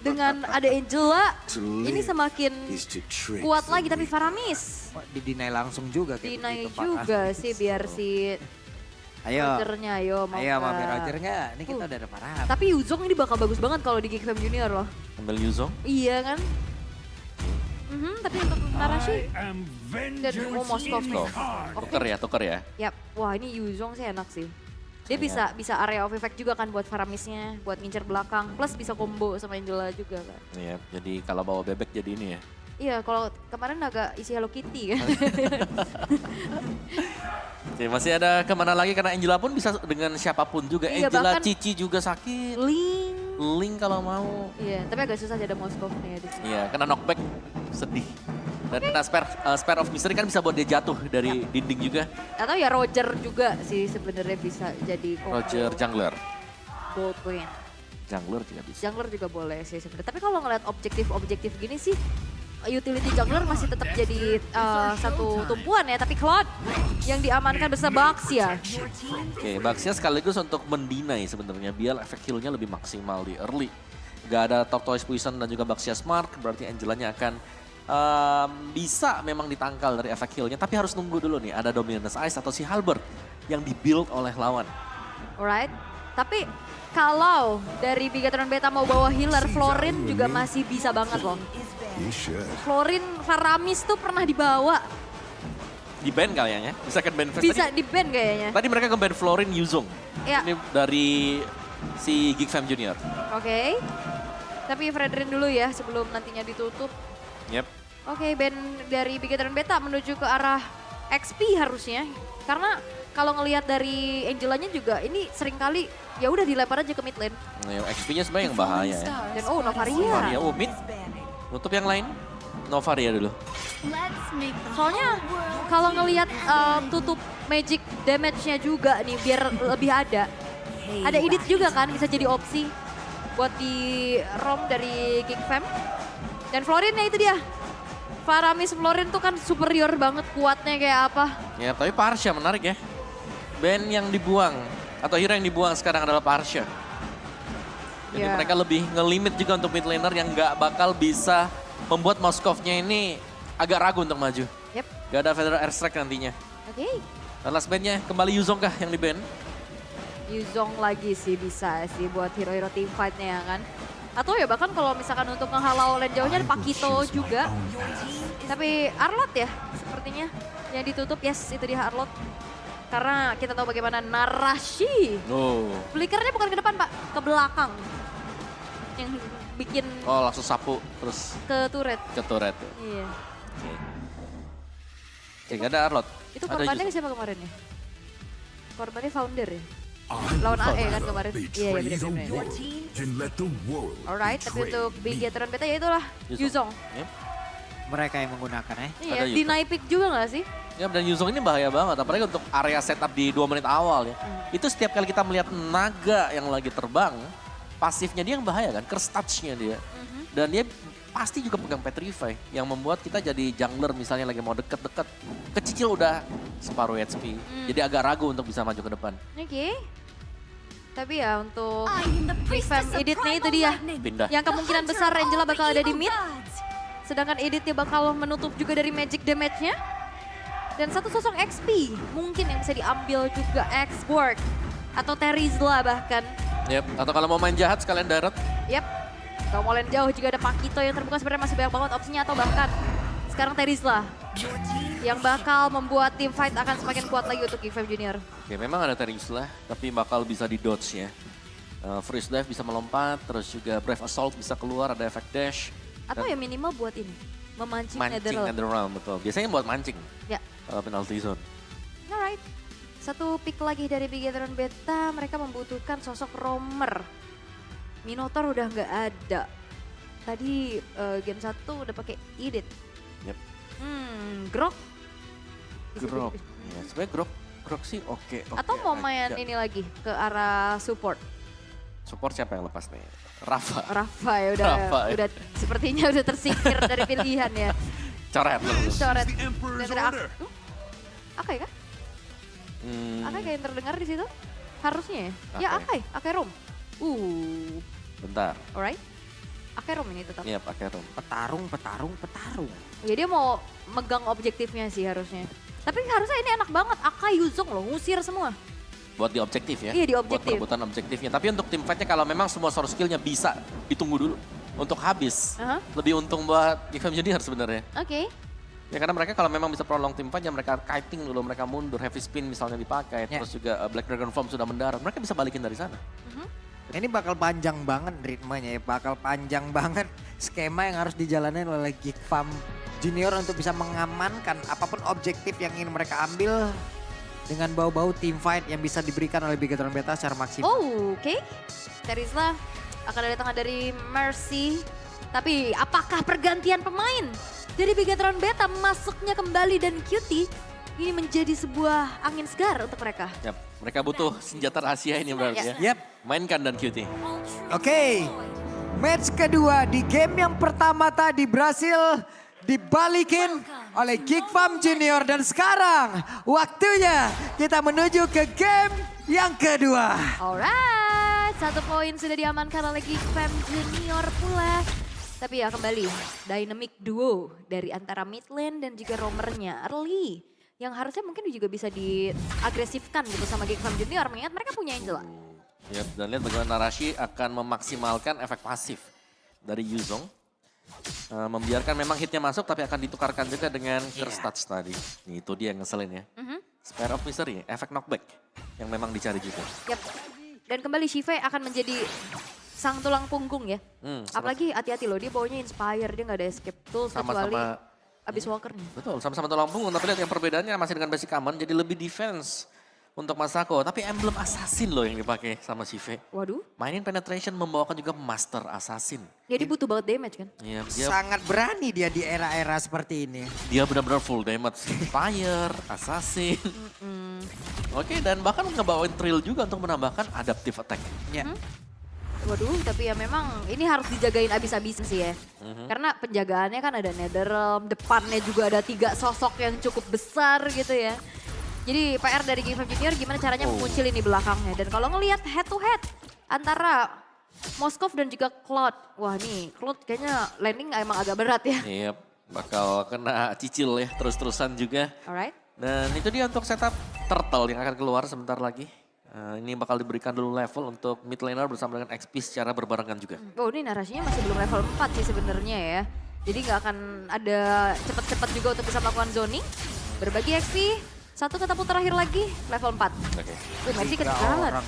dengan ada Angela ini semakin kuat lagi. Tapi Faramis
Di-deny langsung juga kayak
deny
begitu, Pak.
juga sih biar si
Ayo.
Rogernya ayo mau
Ayo
ke-
mampir Rogernya, ini kita udah ada parah.
Tapi Yuzong ini bakal bagus banget kalau di Geekfam Junior loh.
Ambil Yuzong.
Iya kan? Tapi untuk Narashi dan Moskov nih.
Tuker ya.
Yap, wah ini Yuzong sih enak sih. Dia bisa area of effect juga kan buat Faramisnya, buat ngincer belakang. Plus bisa combo sama Angela juga kan.
Iya, jadi kalau bawa bebek jadi ini ya.
Iya, kalau kemarin agak isi Hello Kitty kan.
Oke, masih ada kemana lagi karena Angela pun bisa dengan siapapun juga.
Iya,
Angela,
bahkan-
Cici juga sakit.
Link.
Link kalau mau.
Iya, tapi agak susah ada Moskov nih ya di sini.
Iya, kena knockback sedih. Dan kena spare of mystery kan bisa buat dia jatuh dari dinding juga.
Atau ya Roger juga sih sebenarnya bisa jadi combo.
Roger Jungler.
Gold Queen.
Jungler juga bisa.
Jungler juga boleh sih sebenarnya. Tapi kalau ngeliat objektif gini sih utility jungler masih tetap jadi satu tumpuan ya. Tapi Claude yang diamankan bersama Baxia.
Oke, Baxia sekaligus untuk mendinai sebenarnya biar efek heal-nya lebih maksimal di early. Gak ada Tortoise Poison dan juga Baxia Smart, berarti Angelanya akan bisa memang ditangkal dari efek heal-nya. Tapi harus nunggu dulu nih, ada Dominance Ice atau si Halberd yang di-build oleh lawan.
Alright, tapi kalau dari Bigetron Beta mau bawa healer, Florin juga masih bisa banget loh. Florin Faramis tuh pernah dibawa,
Di ban kayaknya, bisa kan ban first
bisa
tadi.
di ban kayaknya.
Tadi mereka ke-ban Florin Yuzong.
Ya.
Ini dari si Geekfam Junior.
Oke, tapi Fredrin dulu ya sebelum nantinya ditutup.
Yep.
Oke, ban dari Bigetron Beta menuju ke arah XP harusnya. Karena kalau ngelihat dari Angelanya juga ini seringkali ya udah dilempar aja ke mid lane.
Nah, XP-nya sebenarnya yang bahaya ya.
Dan Novaria.
Novaria, mid. Nutup yang lain. Novaria dulu.
Soalnya kalau ngelihat tutup magic damage-nya juga nih biar lebih ada. Ada edit juga kan bisa jadi opsi buat di ROM dari Geekfam. Dan Florin ya itu dia. Faramis Florin tuh kan superior banget kuatnya kayak apa.
Ya, tapi Parsha menarik ya. Band yang dibuang atau hero yang dibuang sekarang adalah Parsha. Jadi
Ya.
mereka lebih ngelimit juga untuk mid laner yang nggak bakal bisa membuat Moskovnya ini agak ragu untuk maju.
Yep,
Gak ada Federal Airstrike nantinya.
oke.
Dan last bandnya kembali Yuzong kah yang di band?
Yuzong lagi sih bisa sih buat hero-hero team fight-nya ya kan. Atau ya bahkan kalau misalkan untuk ngehalau lane jauhnya ada Pakito juga. Tapi Arlot ya sepertinya yang ditutup, yes itu dia Arlot. Karena kita tahu bagaimana Narashi.
Oh.
Flickernya bukan ke depan Pak, ke belakang. Yang bikin
Oh, langsung sapu terus
ke turret.
ke turret.
Iya.
Oke. Oke, gak ada Arlot.
Itu
Ada
korbannya
Yuzong.
siapa kemarin ya? Korbannya Founder ya? Lawan AE kan kemarin. Iya, iya benar-benar. Alright, tapi untuk Bigetron Beta ya itulah Yuzong.
Yep.
Mereka yang menggunakan ya.
Iya,
Ada
di
Yuzong.
naik pick juga gak sih?
Ya, dan Yuzong ini bahaya banget, apalagi untuk area setup di 2 menit awal ya. Itu setiap kali kita melihat naga yang lagi terbang, pasifnya dia yang bahaya kan, curse touch-nya dia. Dan dia pasti juga pegang Petrify, yang membuat kita jadi jungler misalnya lagi mau deket-deket, kecicil udah separuh HP. Jadi agak ragu untuk bisa maju ke depan.
Oke. Tapi ya untuk Geekfam editnya itu dia.
Pindah.
Yang kemungkinan besar Angela bakal ada di mid. Sedangkan editnya bakal menutup juga dari magic damage-nya. Dan satu sosok XP mungkin yang bisa diambil juga X-Work. Atau Terizla bahkan.
Yep. Atau kalau mau main jahat sekalian darat.
Yap. Kalau mau lane jauh juga ada Pakito yang terbuka sebenarnya masih banyak banget opsinya. Atau bahkan sekarang Terizla. Yang bakal membuat tim fight akan semakin kuat lagi untuk Geekfam Junior.
Oke, memang ada Terisla, tapi bakal bisa di dodge ya. Freeze Dive bisa melompat, terus juga Brave Assault bisa keluar, ada efek dash.
Atau ya minimal buat ini, memancing
Mancing
Netherrealm.
Netherrealm, betul. Biasanya buat mancing.
Ya.
Penalty zone.
Alright. Satu pick lagi dari Bigetron Beta, mereka membutuhkan sosok roamer. Minotaur udah nggak ada. Tadi game 1 udah pakai Edith.
Yep.
Grok.
Grok. Ya, sebenarnya Grok sih oke.
Atau mau main
aja.
ini lagi ke arah support.
Support siapa yang lepas nih? Rafa.
Rafa ya udah,
Rafa, ya.
udah sepertinya udah tersingkir dari pilihan ya.
Coret loh.
Coret.
The Emperor's
Dan ada
order.
Akai kah? Akai kayak yang terdengar di situ? Harusnya ya? Ya
Akai.
Akai Rom.
Bentar.
Alright. Akai Rom ini tetap.
Iya pakai room.
Petarung.
Ya dia mau megang objektifnya sih harusnya. Tapi harusnya ini enak banget. Akai Yuzong loh, ngusir semua.
Buat di objektif ya.
Iya, di
Buat
objektif.
perebutan objektifnya. Tapi untuk tim fightnya kalau memang semua source skillnya bisa, ditunggu dulu. Untuk habis.
Aha.
Lebih untung buat GFM Junior sebenarnya.
Oke.
Ya karena mereka kalau memang bisa prolong tim fight ya mereka kiting dulu, mereka mundur, heavy spin misalnya dipakai.
Ya.
Terus juga Black Dragon Form sudah mendarat. Mereka bisa balikin dari sana.
Ini bakal panjang banget ritmenya ya, bakal panjang banget skema yang harus dijalanin oleh Geek Farm Junior untuk bisa mengamankan apapun objektif yang ingin mereka ambil dengan bau-bau team fight yang bisa diberikan oleh Bigetron Beta secara maksimal.
Oh, oke. Terisla akan ada tengah dari Mercy. Tapi apakah pergantian pemain dari Bigetron Beta masuknya kembali dan Cutie ini menjadi sebuah angin segar untuk mereka?
Yap, mereka butuh senjata rahasia ini berarti ya.
Yap.
Mainkan dan Cutie.
Oke, match kedua di game yang pertama tadi berhasil dibalikin oleh Geek Farm Junior. Dan sekarang waktunya kita menuju ke game yang kedua.
Alright, 1 poin sudah diamankan oleh Geek Fam Junior pula. Tapi ya kembali, dynamic duo dari antara mid lane dan juga roamernya Early. Yang harusnya mungkin juga bisa diagresifkan gitu sama Geek Fam Junior, mengingat mereka punya Angela.
Yap, dan lihat bagaimana Narashi akan memaksimalkan efek pasif dari Yuzong. Membiarkan memang hitnya masuk tapi akan ditukarkan juga dengan Curse Touch tadi. Itu dia yang ngeselin ya. Spare of Misery, efek knockback yang memang dicari juga.
Yap. Dan kembali Shive akan menjadi sang tulang punggung ya. Apalagi hati-hati loh, dia bawanya Inspire, dia nggak ada escape tools kecuali
Sama-sama.
Abyss Walker-nya.
Betul, sama-sama tulang punggung. Tapi lihat yang perbedaannya masih dengan basic common, jadi lebih defense untuk Masako. Tapi emblem assassin loh yang dipakai sama Shive.
Waduh,
Mainin penetration membawakan juga master assassin.
jadi butuh banget damage kan?
Iya, dia
Sangat berani dia di era-era seperti ini.
benar-benar full damage. Fire, assassin. Oke, dan bahkan ngebawain thrill juga untuk menambahkan adaptive attack.
Ya.
Waduh, tapi ya memang ini harus dijagain abis-abisan sih ya. Karena penjagaannya kan ada Netherrealm, depannya juga ada 3 sosok yang cukup besar gitu ya. Jadi PR dari Geek Fam Junior gimana caranya menguncilin di belakangnya. Dan kalau ngelihat head to head antara Moskov dan juga Cloud. Wah nih, Cloud kayaknya landing emang agak berat ya.
Iya, bakal kena cicil ya terus-terusan juga.
Alright.
Dan itu dia untuk setup Turtle yang akan keluar sebentar lagi. Ini bakal diberikan dulu level untuk mid laner bersama dengan XP secara berbarengan juga.
Oh ini narasinya masih belum level 4 sih sebenarnya ya. Jadi nggak akan ada cepat-cepat juga untuk bisa melakukan zoning. Berbagi XP, 1 ketaput terakhir lagi level 4.
Oke.
Mercy
3
ketinggalan.
orang.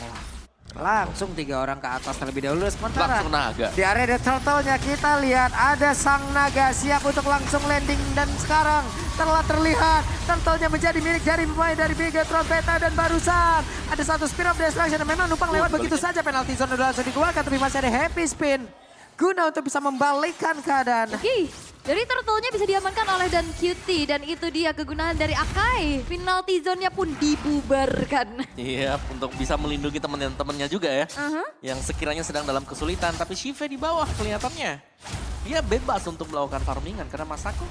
Langsung 3 orang ke atas terlebih dahulu. Sementara
Langsung naga.
di area The Turtle-nya kita lihat ada sang naga siap untuk langsung landing. Dan sekarang telah terlihat Turtle-nya menjadi milik dari pemain dari Bigetron Beta. Dan barusan ada satu Spear of Destruction yang memang numpang lewat begitu saja. Penalti zone udah langsung dikeluarkan tapi masih ada happy spin. Guna untuk bisa membalikkan keadaan.
Oke, jadi turtle-nya bisa diamankan oleh Dan Cutie. Dan itu dia kegunaan dari Akai. Penalty zone-nya pun dibubarkan.
Iya, untuk bisa melindungi teman-temannya juga ya. Yang sekiranya sedang dalam kesulitan. Tapi Shive di bawah kelihatannya. Dia bebas untuk melakukan farmingan. Karena Masako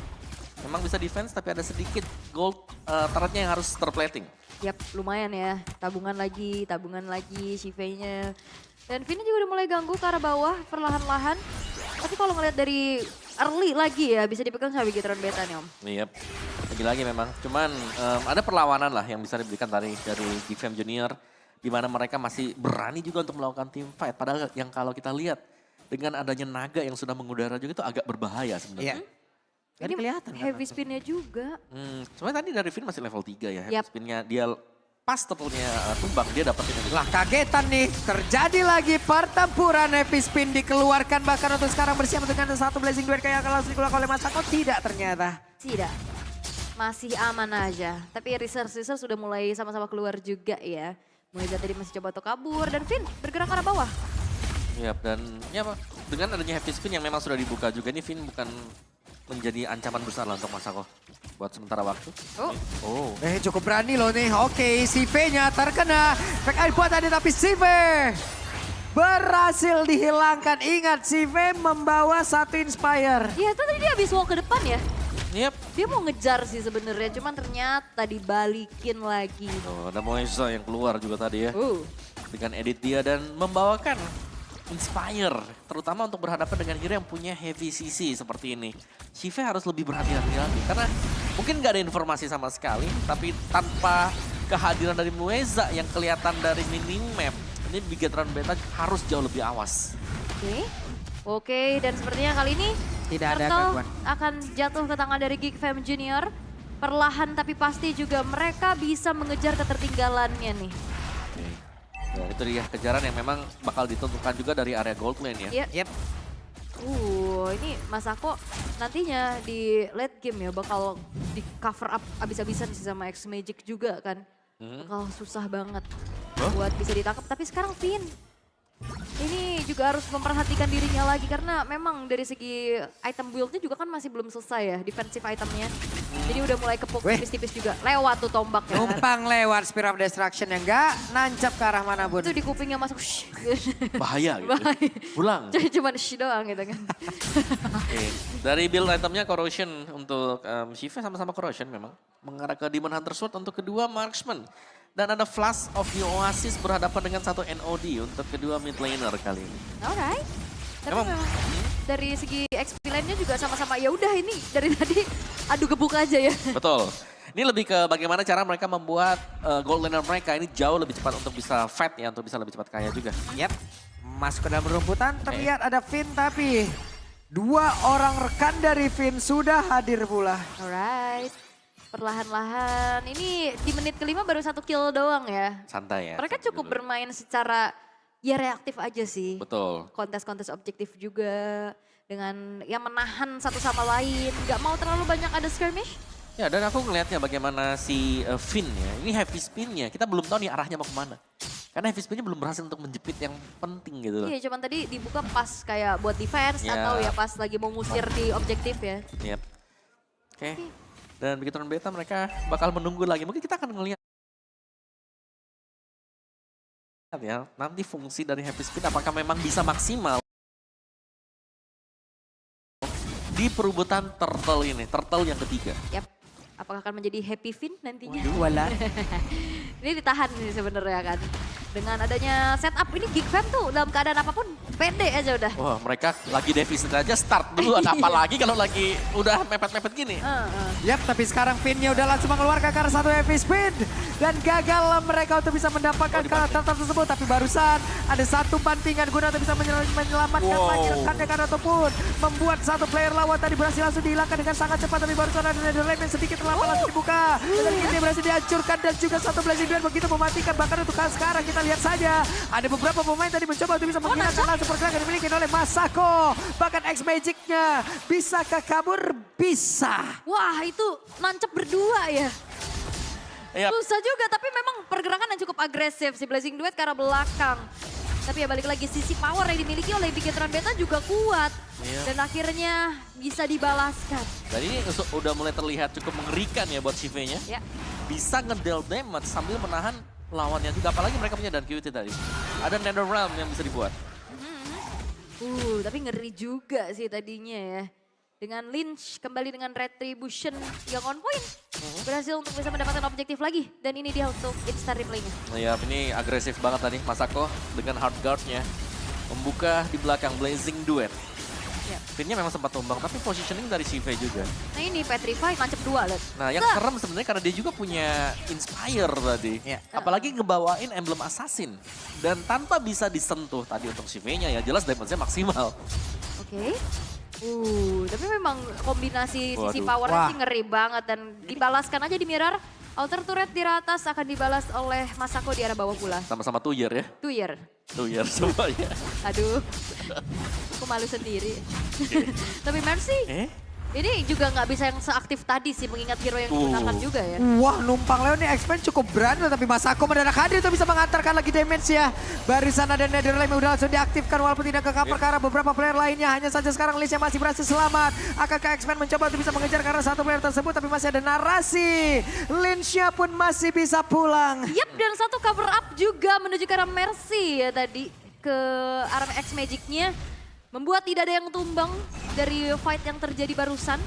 memang bisa defense tapi ada sedikit gold turretnya yang harus terplating.
Yap, lumayan ya. Tabungan lagi Shive-nya. Dan Vini juga udah mulai ganggu ke arah bawah perlahan-lahan. Tapi kalau ngeliat dari early lagi ya bisa dipegang sama Bigetron Beta nih Om.
Iya, lagi-lagi memang. Cuman ada perlawanan lah yang bisa diberikan dari Geek Fam Junior. Di mana mereka masih berani juga untuk melakukan team fight. Padahal yang kalau kita lihat dengan adanya naga yang sudah mengudara juga itu agak berbahaya sebenarnya.
Iya. Kan kelihatan kan
Heavy
langsung.
spin-nya juga.
Sebenarnya tadi dari Vin masih level 3 ya.
Yap.
Spinnya dia pas turtle-nya tumbang, dia dapetin ini.
Lah kagetan nih, terjadi lagi pertempuran Heavy Spin dikeluarkan bahkan untuk sekarang bersiap dengan satu Blazing Duet kayak kalau dikeluarkan oleh Masako tidak ternyata.
Tidak. Masih aman aja. Tapi research sudah mulai sama-sama keluar juga ya. Mulai tadi masih coba untuk kabur dan Finn bergerak ke arah bawah.
Iya, dan ya dengan adanya Heavy Spin yang memang sudah dibuka juga, ini Finn bukan menjadi ancaman besar lah untuk Masako buat sementara waktu.
Oh.
Cukup berani loh nih. Oke, si V-nya terkena. Back air buat tadi tapi si V berhasil dihilangkan. Ingat si V membawa satu Inspire.
Iya itu tadi dia habis walk ke depan ya.
Yep.
Dia mau ngejar sih sebenarnya, cuman ternyata dibalikin lagi.
Oh, ada Moisa yang keluar juga tadi ya. Dengan edit dia dan membawakan Inspire. Terutama untuk berhadapan dengan hero yang punya heavy CC seperti ini. Shive harus lebih berhati-hati lagi. Karena mungkin nggak ada informasi sama sekali. Tapi tanpa kehadiran dari Moisa yang kelihatan dari minimap. Ini Bigetron Beta harus jauh lebih awas.
Oke, dan sepertinya kali ini
Tidak ada
Turtle
gangguan.
akan jatuh ke tangan dari Geek Fam Junior. Perlahan tapi pasti juga mereka bisa mengejar ketertinggalannya nih.
Ya, itu dia kejaran yang memang bakal ditentukan juga dari area gold lane ya.
Yep. Ini Masako nantinya di late game ya bakal di cover up abis-abisan sih sama X Magic juga kan. Bakal susah banget buat bisa ditangkap. Tapi sekarang Finn ini juga harus memperhatikan dirinya lagi karena memang dari segi item build-nya juga kan masih belum selesai ya defensive itemnya. Jadi udah mulai kepuk tipis-tipis juga. Lewat tuh tombak ya kan.
Numpang lewat Spear of Destruction yang enggak nancap ke arah manapun.
Itu di kupingnya masuk
Bahaya gitu.
Bahaya.
Pulang.
Cuman doang gitu kan.
Oke. Dari build itemnya Corrosion untuk Shiva sama-sama Corrosion memang. Mengarah ke Demon Hunter Sword untuk kedua Marksman. Dan ada Flash of the Oasis berhadapan dengan satu NOD untuk kedua mid laner kali ini.
Alright. Tapi
Emang-
memang dari segi XP lane-nya juga sama-sama ya udah ini dari tadi adu gebuk aja ya.
Betul. Ini lebih ke bagaimana cara mereka membuat gold laner mereka ini jauh lebih cepat untuk bisa fight ya, untuk bisa lebih cepat kaya juga.
Yap, masuk ke dalam rumputan terlihat ada Finn tapi dua orang rekan dari Finn sudah hadir pula.
Alright. Perlahan-lahan. Ini di menit kelima baru 1 kill doang ya.
Santai ya.
Mereka
santai
cukup
dulu.
bermain secara ya reaktif aja sih.
Betul.
Kontes-kontes objektif juga. Dengan ya menahan satu sama lain. Gak mau terlalu banyak ada skirmish.
Ya dan aku ngelihatnya bagaimana si Finn ya. Ini heavy spin-nya. Kita belum tahu nih arahnya mau kemana. Karena heavy spin-nya belum berhasil untuk menjepit yang penting gitu loh.
Iya cuman tadi dibuka pas kayak buat defense
Ya.
atau ya pas lagi mau ngusir di objektif ya.
Yep. Oke. Dan begitu beta mereka bakal menunggu lagi. Mungkin kita akan ngelihat ya nanti fungsi dari heavy spin apakah memang bisa maksimal di perebutan turtle ini, turtle yang ketiga.
Yap. Apakah akan menjadi happy Finn nantinya?
Wala.
Ini ditahan nih sebenarnya kan. Dengan adanya setup ini Geek Fam tuh dalam keadaan apapun pede aja udah.
Wah mereka lagi defisit aja start dulu. Ada apa lagi kalau lagi udah mepet-mepet gini.
Yap, tapi sekarang Finn-nya udah langsung mengeluarkan karena satu heavy spin. Dan gagal mereka untuk bisa mendapatkan karakter tersebut. Tapi barusan ada satu bantingan guna untuk bisa menyelamatkan lagi rekannya kan ataupun membuat satu player lawan tadi berhasil langsung dihilangkan dengan sangat cepat. Tapi barusan ada Netherlands yang sedikit terlambat langsung dibuka. Dan ini berhasil dihancurkan dan juga satu Blazing Duel begitu mematikan. Bahkan untuk sekarang kita lihat saja ada beberapa pemain tadi mencoba untuk bisa menghilangkan langsung pergerakan yang dimiliki oleh Masako. Bahkan X Magic-nya bisakah kabur? Bisa.
Wah itu nancep berdua ya.
Yap.
Susah juga tapi memang pergerakan yang cukup agresif si Blazing Duet ke arah belakang. Tapi ya balik lagi sisi power yang dimiliki oleh Bigetron Beta juga kuat.
Iya.
Dan akhirnya bisa dibalaskan.
Dan ini udah mulai terlihat cukup mengerikan ya buat Shive-nya.
Ya.
Bisa ngedeal damage sambil menahan lawannya juga. Apalagi mereka punya dan QT tadi. Ada Nether Realm yang bisa dibuat.
Tapi ngeri juga sih tadinya ya. Dengan Lynch kembali dengan Retribution yang on point. Berhasil untuk bisa mendapatkan objektif lagi. Dan ini dia untuk instant replay-nya.
Ya ini agresif banget tadi Masako dengan hard guard-nya. Membuka di belakang Blazing Duet.
Ya.
Finn-nya memang sempat tumbang tapi positioning dari Shive juga.
Nah ini Petrify nancep 2 lihat.
Nah yang serem sebenarnya karena dia juga punya Inspire tadi.
Ya.
Apalagi ngebawain emblem Assassin. Dan tanpa bisa disentuh tadi untuk Shive-nya ya jelas damage-nya maksimal.
Oke. Tapi memang kombinasi sisi
Waduh.
powernya
Wah.
sih ngeri banget dan dibalaskan aja di mirror Outer turret di atas akan dibalas oleh Masako di arah bawah pula.
Sama-sama 2 year ya.
2 year.
2 year semuanya.
Aduh, aku malu sendiri. Tapi Mercy, ini juga nggak bisa yang seaktif tadi sih mengingat hero yang digunakan juga ya.
Wah, numpang Leon nih X-Men cukup berani tapi Masako mendadak hadir untuk bisa mengantarkan lagi damage ya. Barisan ada Netherlame udah langsung diaktifkan walaupun tidak ke cover karena beberapa player lainnya. Hanya saja sekarang Liz yang masih berhasil selamat. Akankah X-Men mencoba untuk bisa mengejar karena satu player tersebut tapi masih ada narasi. Lynch-nya pun masih bisa pulang.
Yap, dan satu cover up juga menuju ke arah Mercy ya tadi. Ke arah X-Magic-nya. Membuat tidak ada yang tumbang dari fight yang terjadi barusan.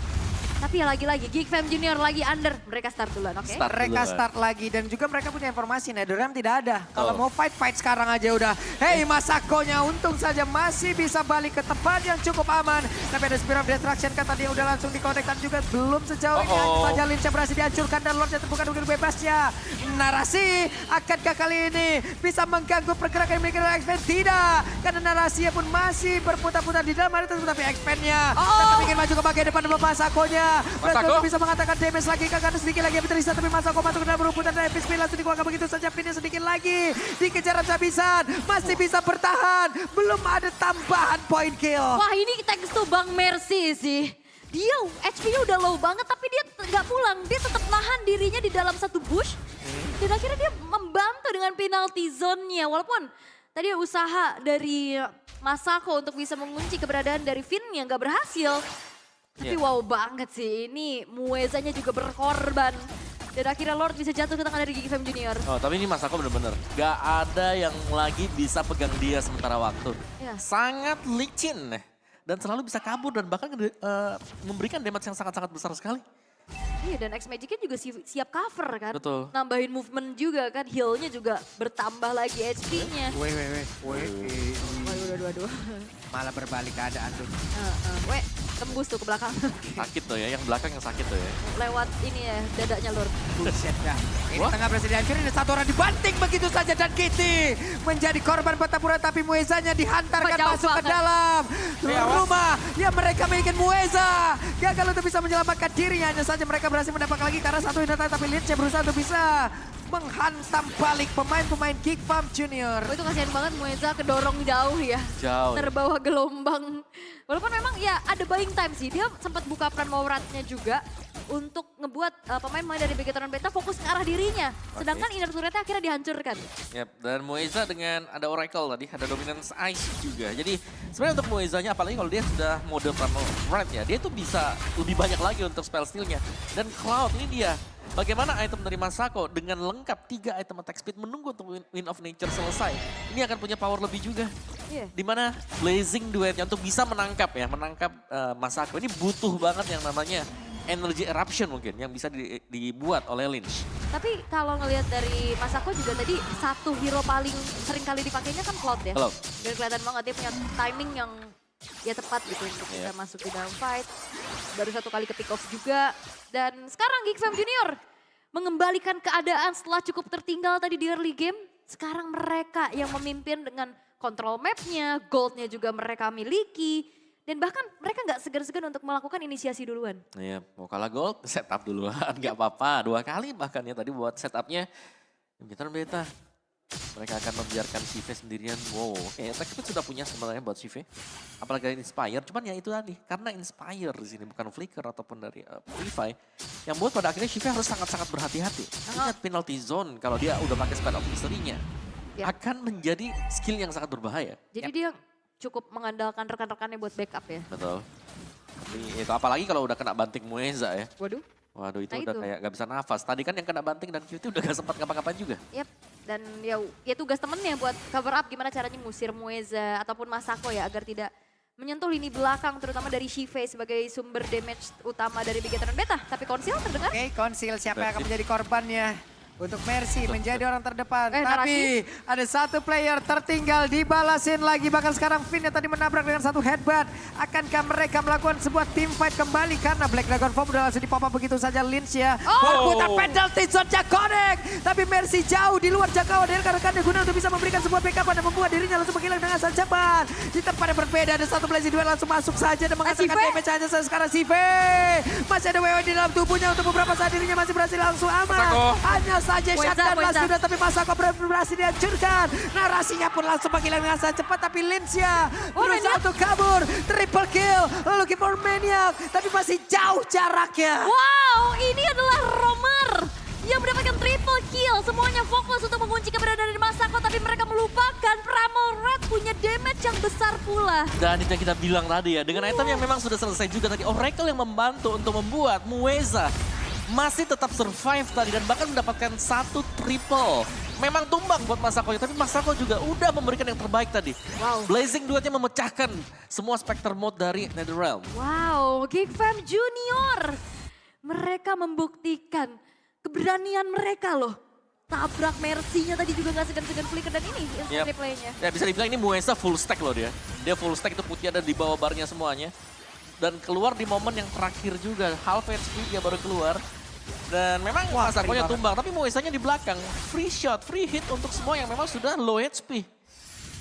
Tapi ya lagi-lagi, Geek Fam Junior lagi under. Mereka start duluan, oke?
Mereka start lagi dan juga mereka punya informasi Netherrealm tidak ada. Kalau mau fight sekarang aja udah. Hey, Masakonya untung saja masih bisa balik ke tempat yang cukup aman. Tapi ada Spear of Destruction kan tadi udah langsung dikonekkan juga. Belum sejauh ini saja Lynch berhasil dihancurkan dan Lordnya terbuka dengan bebasnya. Narasi akankah kali ini bisa mengganggu pergerakan yang dimiliki oleh X-Men? Tidak, karena narasinya pun masih berputar-putar di dalam hari tersebut. Tapi X-Men-nya tetap ingin maju ke bagian depan dengan Masakonya. Masako bisa mengatakan damage lagi karena sedikit lagi yang tersisa tapi Masako masuk ke dalam rumputan dan Epic Spin langsung dikeluarkan begitu saja. Pinnya sedikit lagi dikejar habis-habisan, masih bisa bertahan, belum ada tambahan point kill.
Wah, ini thanks to Bang Mercy sih. Dia HP-nya udah low banget tapi dia nggak pulang. Dia tetap nahan dirinya di dalam satu bush. Dan akhirnya dia membantu dengan penalty zone-nya. Walaupun tadi usaha dari Masako untuk bisa mengunci keberadaan dari Finn yang nggak berhasil. Tapi wow banget sih, ini Muezanya juga berkorban. Dan akhirnya Lord bisa jatuh ke tangan dari Geek Fam Junior.
Oh, tapi ini Masako bener-bener gak ada yang lagi bisa pegang dia sementara waktu.
Ya.
Sangat licin dan selalu bisa kabur dan bahkan memberikan damage yang sangat-sangat besar sekali.
Iya, dan X-Magic-nya juga siap cover kan.
Betul.
Nambahin movement juga kan, heal-nya juga bertambah lagi HP-nya. Waduh.
Malah berbalik keadaan tuh.
Weh, tembus tuh ke belakang.
Sakit tuh ya, yang belakang yang sakit tuh ya.
Lewat ini ya, dadanya Lord.
Buset dah. Ini tengah berhasil dihancurin dan satu orang dibanting begitu saja dan Kitty menjadi korban pertempuran tapi Muezanya dihantarkan
Jauh
masuk ke
banget.
dalam rumah yang mereka miliki. Mueza gagal untuk bisa menyelamatkan dirinya, hanya saja mereka berhasil mendapatkan lagi karena satu hinatan tapi Lynch berusaha untuk bisa menghantam balik pemain-pemain Geek Fam Junior.
Oh, itu kasihan banget Mueza kedorong jauh ya.
Jauh.
Terbawa gelombang. Walaupun memang ya ada buying time sih. Dia sempat buka peran Mauratnya juga untuk ngebuat pemain-pemain dari Begetron Beta fokus ke arah dirinya. Sedangkan inner turretnya akhirnya dihancurkan.
Yep, dan Mueza dengan ada Oracle tadi, ada Dominance Ice juga. Jadi sebenarnya untuk Muezanya apalagi kalau dia sudah mode Red ya, dia tuh bisa lebih banyak lagi untuk spell steal-nya. Dan Cloud ini dia. Bagaimana item dari Masako dengan lengkap 3 item attack speed menunggu untuk Wind of Nature selesai. Ini akan punya power lebih juga.
Iya.
Dimana Blazing duetnya untuk bisa menangkap Masako. Ini butuh banget yang namanya energy eruption mungkin yang bisa dibuat oleh Lynch.
Tapi kalau ngelihat dari Masako juga tadi satu hero paling sering kali dipakainya kan Cloud ya.
Cloud.
Dan kelihatan banget dia punya timing yang ya tepat gitu untuk bisa masuk di dalam fight. Baru satu kali ke pick off juga. Dan sekarang Geek Fam Junior mengembalikan keadaan setelah cukup tertinggal tadi di early game. Sekarang mereka yang memimpin dengan control mapnya, goldnya juga mereka miliki. Dan bahkan mereka nggak segan-segan untuk melakukan inisiasi duluan.
Iya, mau kalah gold, setup duluan, nggak apa-apa. 2 kali bahkan ya tadi buat setupnya. Begetron Beta, mereka akan membiarkan Shive sendirian. Wow, kayaknya attack speed sudah punya sebenarnya buat Shive. Apalagi Inspire, cuman ya itu tadi. Karena Inspire di sini bukan Flicker ataupun dari Purify. Yang buat pada akhirnya Shive harus sangat-sangat berhati-hati. Ingat penalty zone kalau dia udah pakai Spell of Mystery-nya.
Ya.
Akan menjadi skill yang sangat berbahaya.
Jadi dia cukup mengandalkan rekan-rekannya buat backup ya.
Betul. Itu apalagi kalau udah kena banting Mueza ya.
Waduh,
Itu
Nah
udah
itu.
kayak gak bisa nafas. Tadi kan yang kena banting dan QT udah gak sempat ngapa-ngapain juga.
Yap, dan ya tugas temennya buat cover up gimana caranya ngusir Mueza ataupun Masako ya agar tidak menyentuh lini belakang terutama dari Shive sebagai sumber damage utama dari Begetron Beta. Tapi Konsil terdengar?
Oke, Konsil siapa yang akan menjadi korbannya?
Untuk Mercy menjadi orang terdepan.
Narasi.
Tapi ada satu player tertinggal, dibalasin lagi. Bahkan sekarang Finn yang tadi menabrak dengan satu headbutt. Akankah mereka melakukan sebuah team fight kembali? Karena Black Dragon Form udah langsung dipop begitu saja Lincia. Berputar penalty shotnya connect. Tapi Mercy jauh di luar jangkauan dari rekan-rekannya guna untuk bisa memberikan sebuah backup dan membuat dirinya langsung menghilang dengan sangat cepat. Di tempat yang berbeda ada satu Blazy Duel langsung masuk saja dan menghasilkan damage hanya sekarang Sive. Masih ada WW di dalam tubuhnya untuk beberapa saat dirinya masih berhasil langsung aman. Hanya saja shutdown last sudah tapi Masako berhasil dihancurkan. Narasinya pun langsung menghilang dengan sangat cepat tapi Lincia berusaha untuk kabur. Triple kill looking for Maniac tapi masih jauh jaraknya.
Wow, ini adalah Romer yang mendapatkan triple kill. Semuanya fokus untuk mengunci keberadaan dari Masako, tapi mereka melupakan Primal Red punya damage yang besar pula.
Dan itu yang kita bilang tadi ya, dengan item yang memang sudah selesai juga tadi, Oracle yang membantu untuk membuat Mueza masih tetap survive tadi dan bahkan mendapatkan satu triple. Memang tumbang buat Masako, tapi Masako juga udah memberikan yang terbaik tadi.
Wow.
Blazing duetnya memecahkan semua Spectre mode dari NetherRealm.
Wow, Geek Fam Junior. Mereka membuktikan keberanian mereka loh. Tabrak Mercy-nya tadi juga gak segan-segan flicker dan ini instant replaynya.
Ya bisa dibilang ini Mueza full stack loh dia. Dia full stack, itu putih ada di bawah barnya semuanya. Dan keluar di momen yang terakhir juga, half HP dia baru keluar. Dan memang Masakonya tumbang, tapi Muezanya di belakang. Free shot, free hit untuk semua yang memang sudah low HP.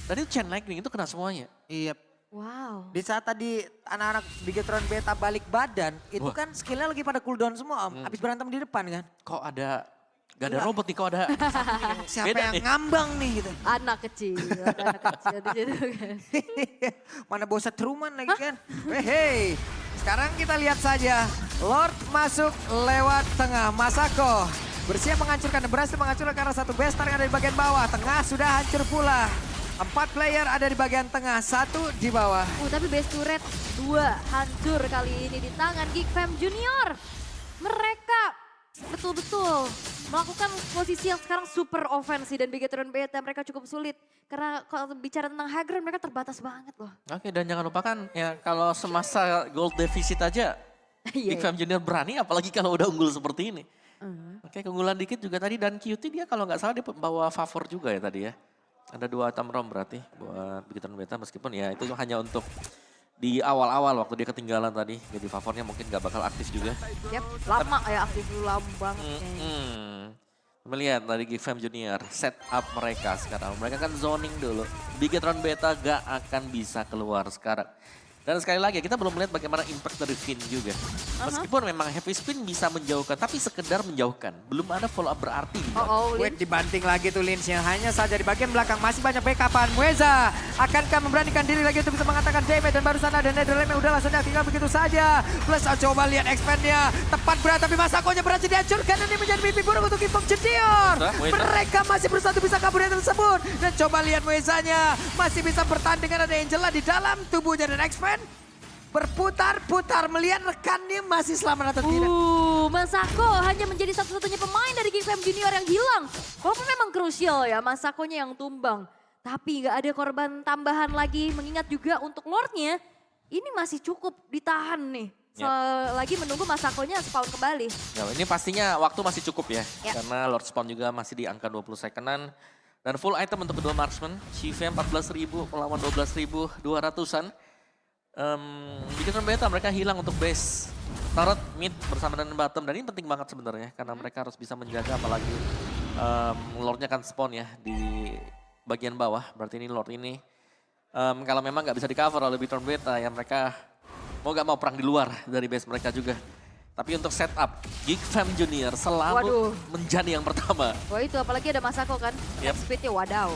Dan itu Chain Lightning, itu kena semuanya.
Iya.
Wow.
Di saat tadi anak-anak Bigetron Beta balik badan, itu kan skillnya lagi pada cooldown semua Om. Habis berantem di depan kan.
Kok ada, gak ada robot nih, kok ada.
Siapa
Beda
yang
nih.
ngambang nih gitu.
Anak kecil di situ kan.
Mana bosnya Truman lagi kan. Hei, sekarang kita lihat saja. Lord masuk lewat tengah. Masako bersiap menghancurkan dan berhasil menghancurkan karena satu bestar yang ada di bagian bawah. Tengah sudah hancur pula. 4 player ada di bagian tengah, 1 di bawah.
Tapi base turret 2 hancur kali ini di tangan Geek Fam Junior. Mereka betul-betul melakukan posisi yang sekarang super offensive dan Bigetron Beta mereka cukup sulit. Karena kalau bicara tentang high ground mereka terbatas banget loh.
Oke, dan jangan lupakan ya kalau semasa gold deficit aja, Big Fam Junior berani apalagi kalau udah unggul seperti ini. Oke, keunggulan dikit juga tadi dan QT dia kalau nggak salah dia bawa favor juga ya tadi ya. Ada 2 item ROM berarti buat Bigetron Beta meskipun ya itu hanya untuk di awal-awal waktu dia ketinggalan tadi. Jadi favornya mungkin nggak bakal aktif juga.
Yap, lama ya aktif dulu lama banget.
Melihat tadi Geek Fam Junior set up mereka sekarang. Mereka kan zoning dulu. Bigetron Beta gak akan bisa keluar sekarang. Dan sekali lagi kita belum melihat bagaimana impact dari Finn juga. Meskipun memang Heavy Spin bisa menjauhkan, tapi sekedar menjauhkan. Belum ada follow up berarti.
Wait, dibanting lagi tuh Lins yang hanya saja di bagian belakang masih banyak backupan. Mueza akankah memberanikan diri lagi untuk bisa mengatakan damage dan barusan ada NetherRealm yang udah langsung tinggal begitu saja. Plus coba lihat expandnya tepat berat tapi Masakonya berhasil dihancurkan dan ini menjadi mimpi buruk untuk Geek Fam Junior. Mereka masih berusaha untuk bisa kabur dari tersebut dan coba lihat Muezanya masih bisa bertahan dengan ada Angela di dalam tubuhnya dan expand. Berputar-putar melihat rekannya masih selamat atau tidak.
Masako hanya menjadi satu-satunya pemain dari Geek Fam Junior yang hilang. Walaupun memang krusial ya Masakonya yang tumbang. Tapi nggak ada korban tambahan lagi. Mengingat juga untuk Lordnya ini masih cukup ditahan nih. Lagi menunggu Masakonya spawn kembali.
Ya, ini pastinya waktu masih cukup ya. Karena Lord Spawn juga masih di angka 20 secondan. Dan full item untuk kedua marksman. Shiva 14.000 melawan 12.200-an. Bigetron Beta mereka hilang untuk base turret mid bersama dengan bottom dan ini penting banget sebenarnya karena mereka harus bisa menjaga apalagi Lordnya kan spawn ya di bagian bawah berarti ini Lord ini kalau memang nggak bisa di cover oleh Bigetron Beta ya mereka mau gak mau perang di luar dari base mereka juga. Tapi untuk setup, Geek Fam Junior selalu menjadi yang pertama.
Wah itu apalagi ada Masako kan, speednya wadaw.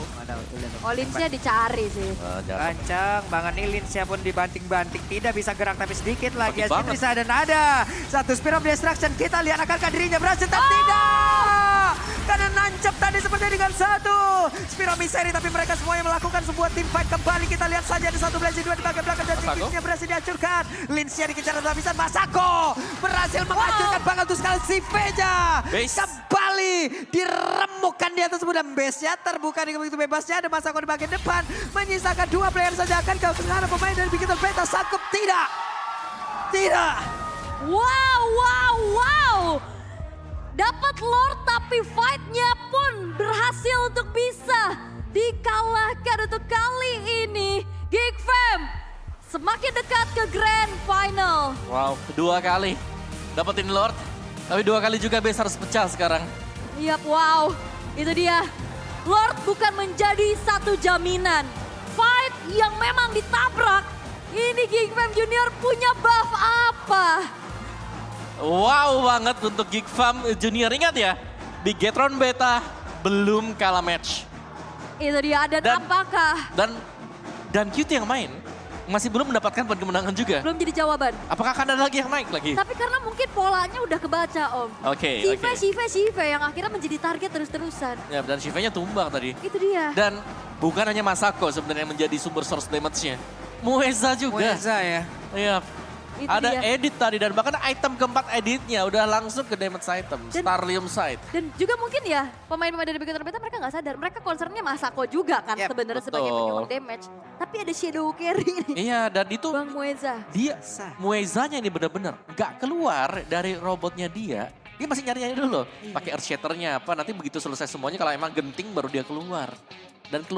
Oh,
Linsnya dicari sih.
Kencang banget nih Linsnya pun dibanting-banting. Tidak bisa gerak tapi sedikit lagi. Bisa dan ada. Satu Spear of Destruction kita lihat akankah dirinya berhasil tapi tidak. Karena nancep tadi seperti dengan satu. Spear of Misery tapi mereka semuanya melakukan sebuah team fight kembali. Kita lihat saja ada satu Blazing 2 di bagian belakang dan Linsnya berhasil dihancurkan. Linsnya dikejar dalam habisan Masako. Berhasil menghancurkan bakal tuh sekali si Veja. Kembali diremukkan di atas mudah base-nya terbuka dengan begitu bebasnya. Ada Masako di bagian depan. Menyisakan 2 player saja. Akan kalau sekarang pemain dari Bigetron Beta sanggup tidak. Tidak.
Wow. dapat Lord tapi fight-nya pun berhasil untuk bisa dikalahkan untuk kali ini. Geek Fam semakin dekat ke Grand Final.
Wow, 2 kali dapetin Lord. Tapi 2 kali juga base harus pecah sekarang.
Yap, wow. Itu dia. Lord bukan menjadi satu jaminan. Fight yang memang ditabrak. Ini Geek Fam Junior punya buff apa?
Wow banget untuk Geek Fam Junior. Ingat ya, Bigetron Beta belum kalah match.
Itu dia, dan apakah
Dan QT yang main masih belum mendapatkan poin kemenangan juga.
belum jadi jawaban?
Apakah akan ada lagi yang naik lagi?
Tapi karena mungkin polanya udah kebaca, Om.
Oke.
Shiva yang akhirnya menjadi target terus-terusan.
Ya, dan Shiva-nya tumbang tadi.
Itu dia.
Dan bukan hanya Masako sebenarnya yang menjadi sumber source damage-nya. Mueza juga.
Mueza ya.
Iya.
Itu
Ada
dia.
edit tadi dan bahkan item keempat editnya udah langsung ke damage item. Starlium Sight.
Dan juga mungkin ya, pemain-pemain dari Bigetron Beta mereka nggak sadar. Mereka concernnya Masako juga kan
Yap,
sebenarnya sebagai
betul.
penyumbang damage. Tapi ada shadow carry nih.
Iya, dan itu
Bang Mueza.
dia Muezanya ini bener-bener nggak keluar dari robotnya dia. Dia masih nyari-nyari dulu. Pakai Earth Shatter-nya apa, nanti begitu selesai semuanya kalau emang genting baru dia keluar. Dan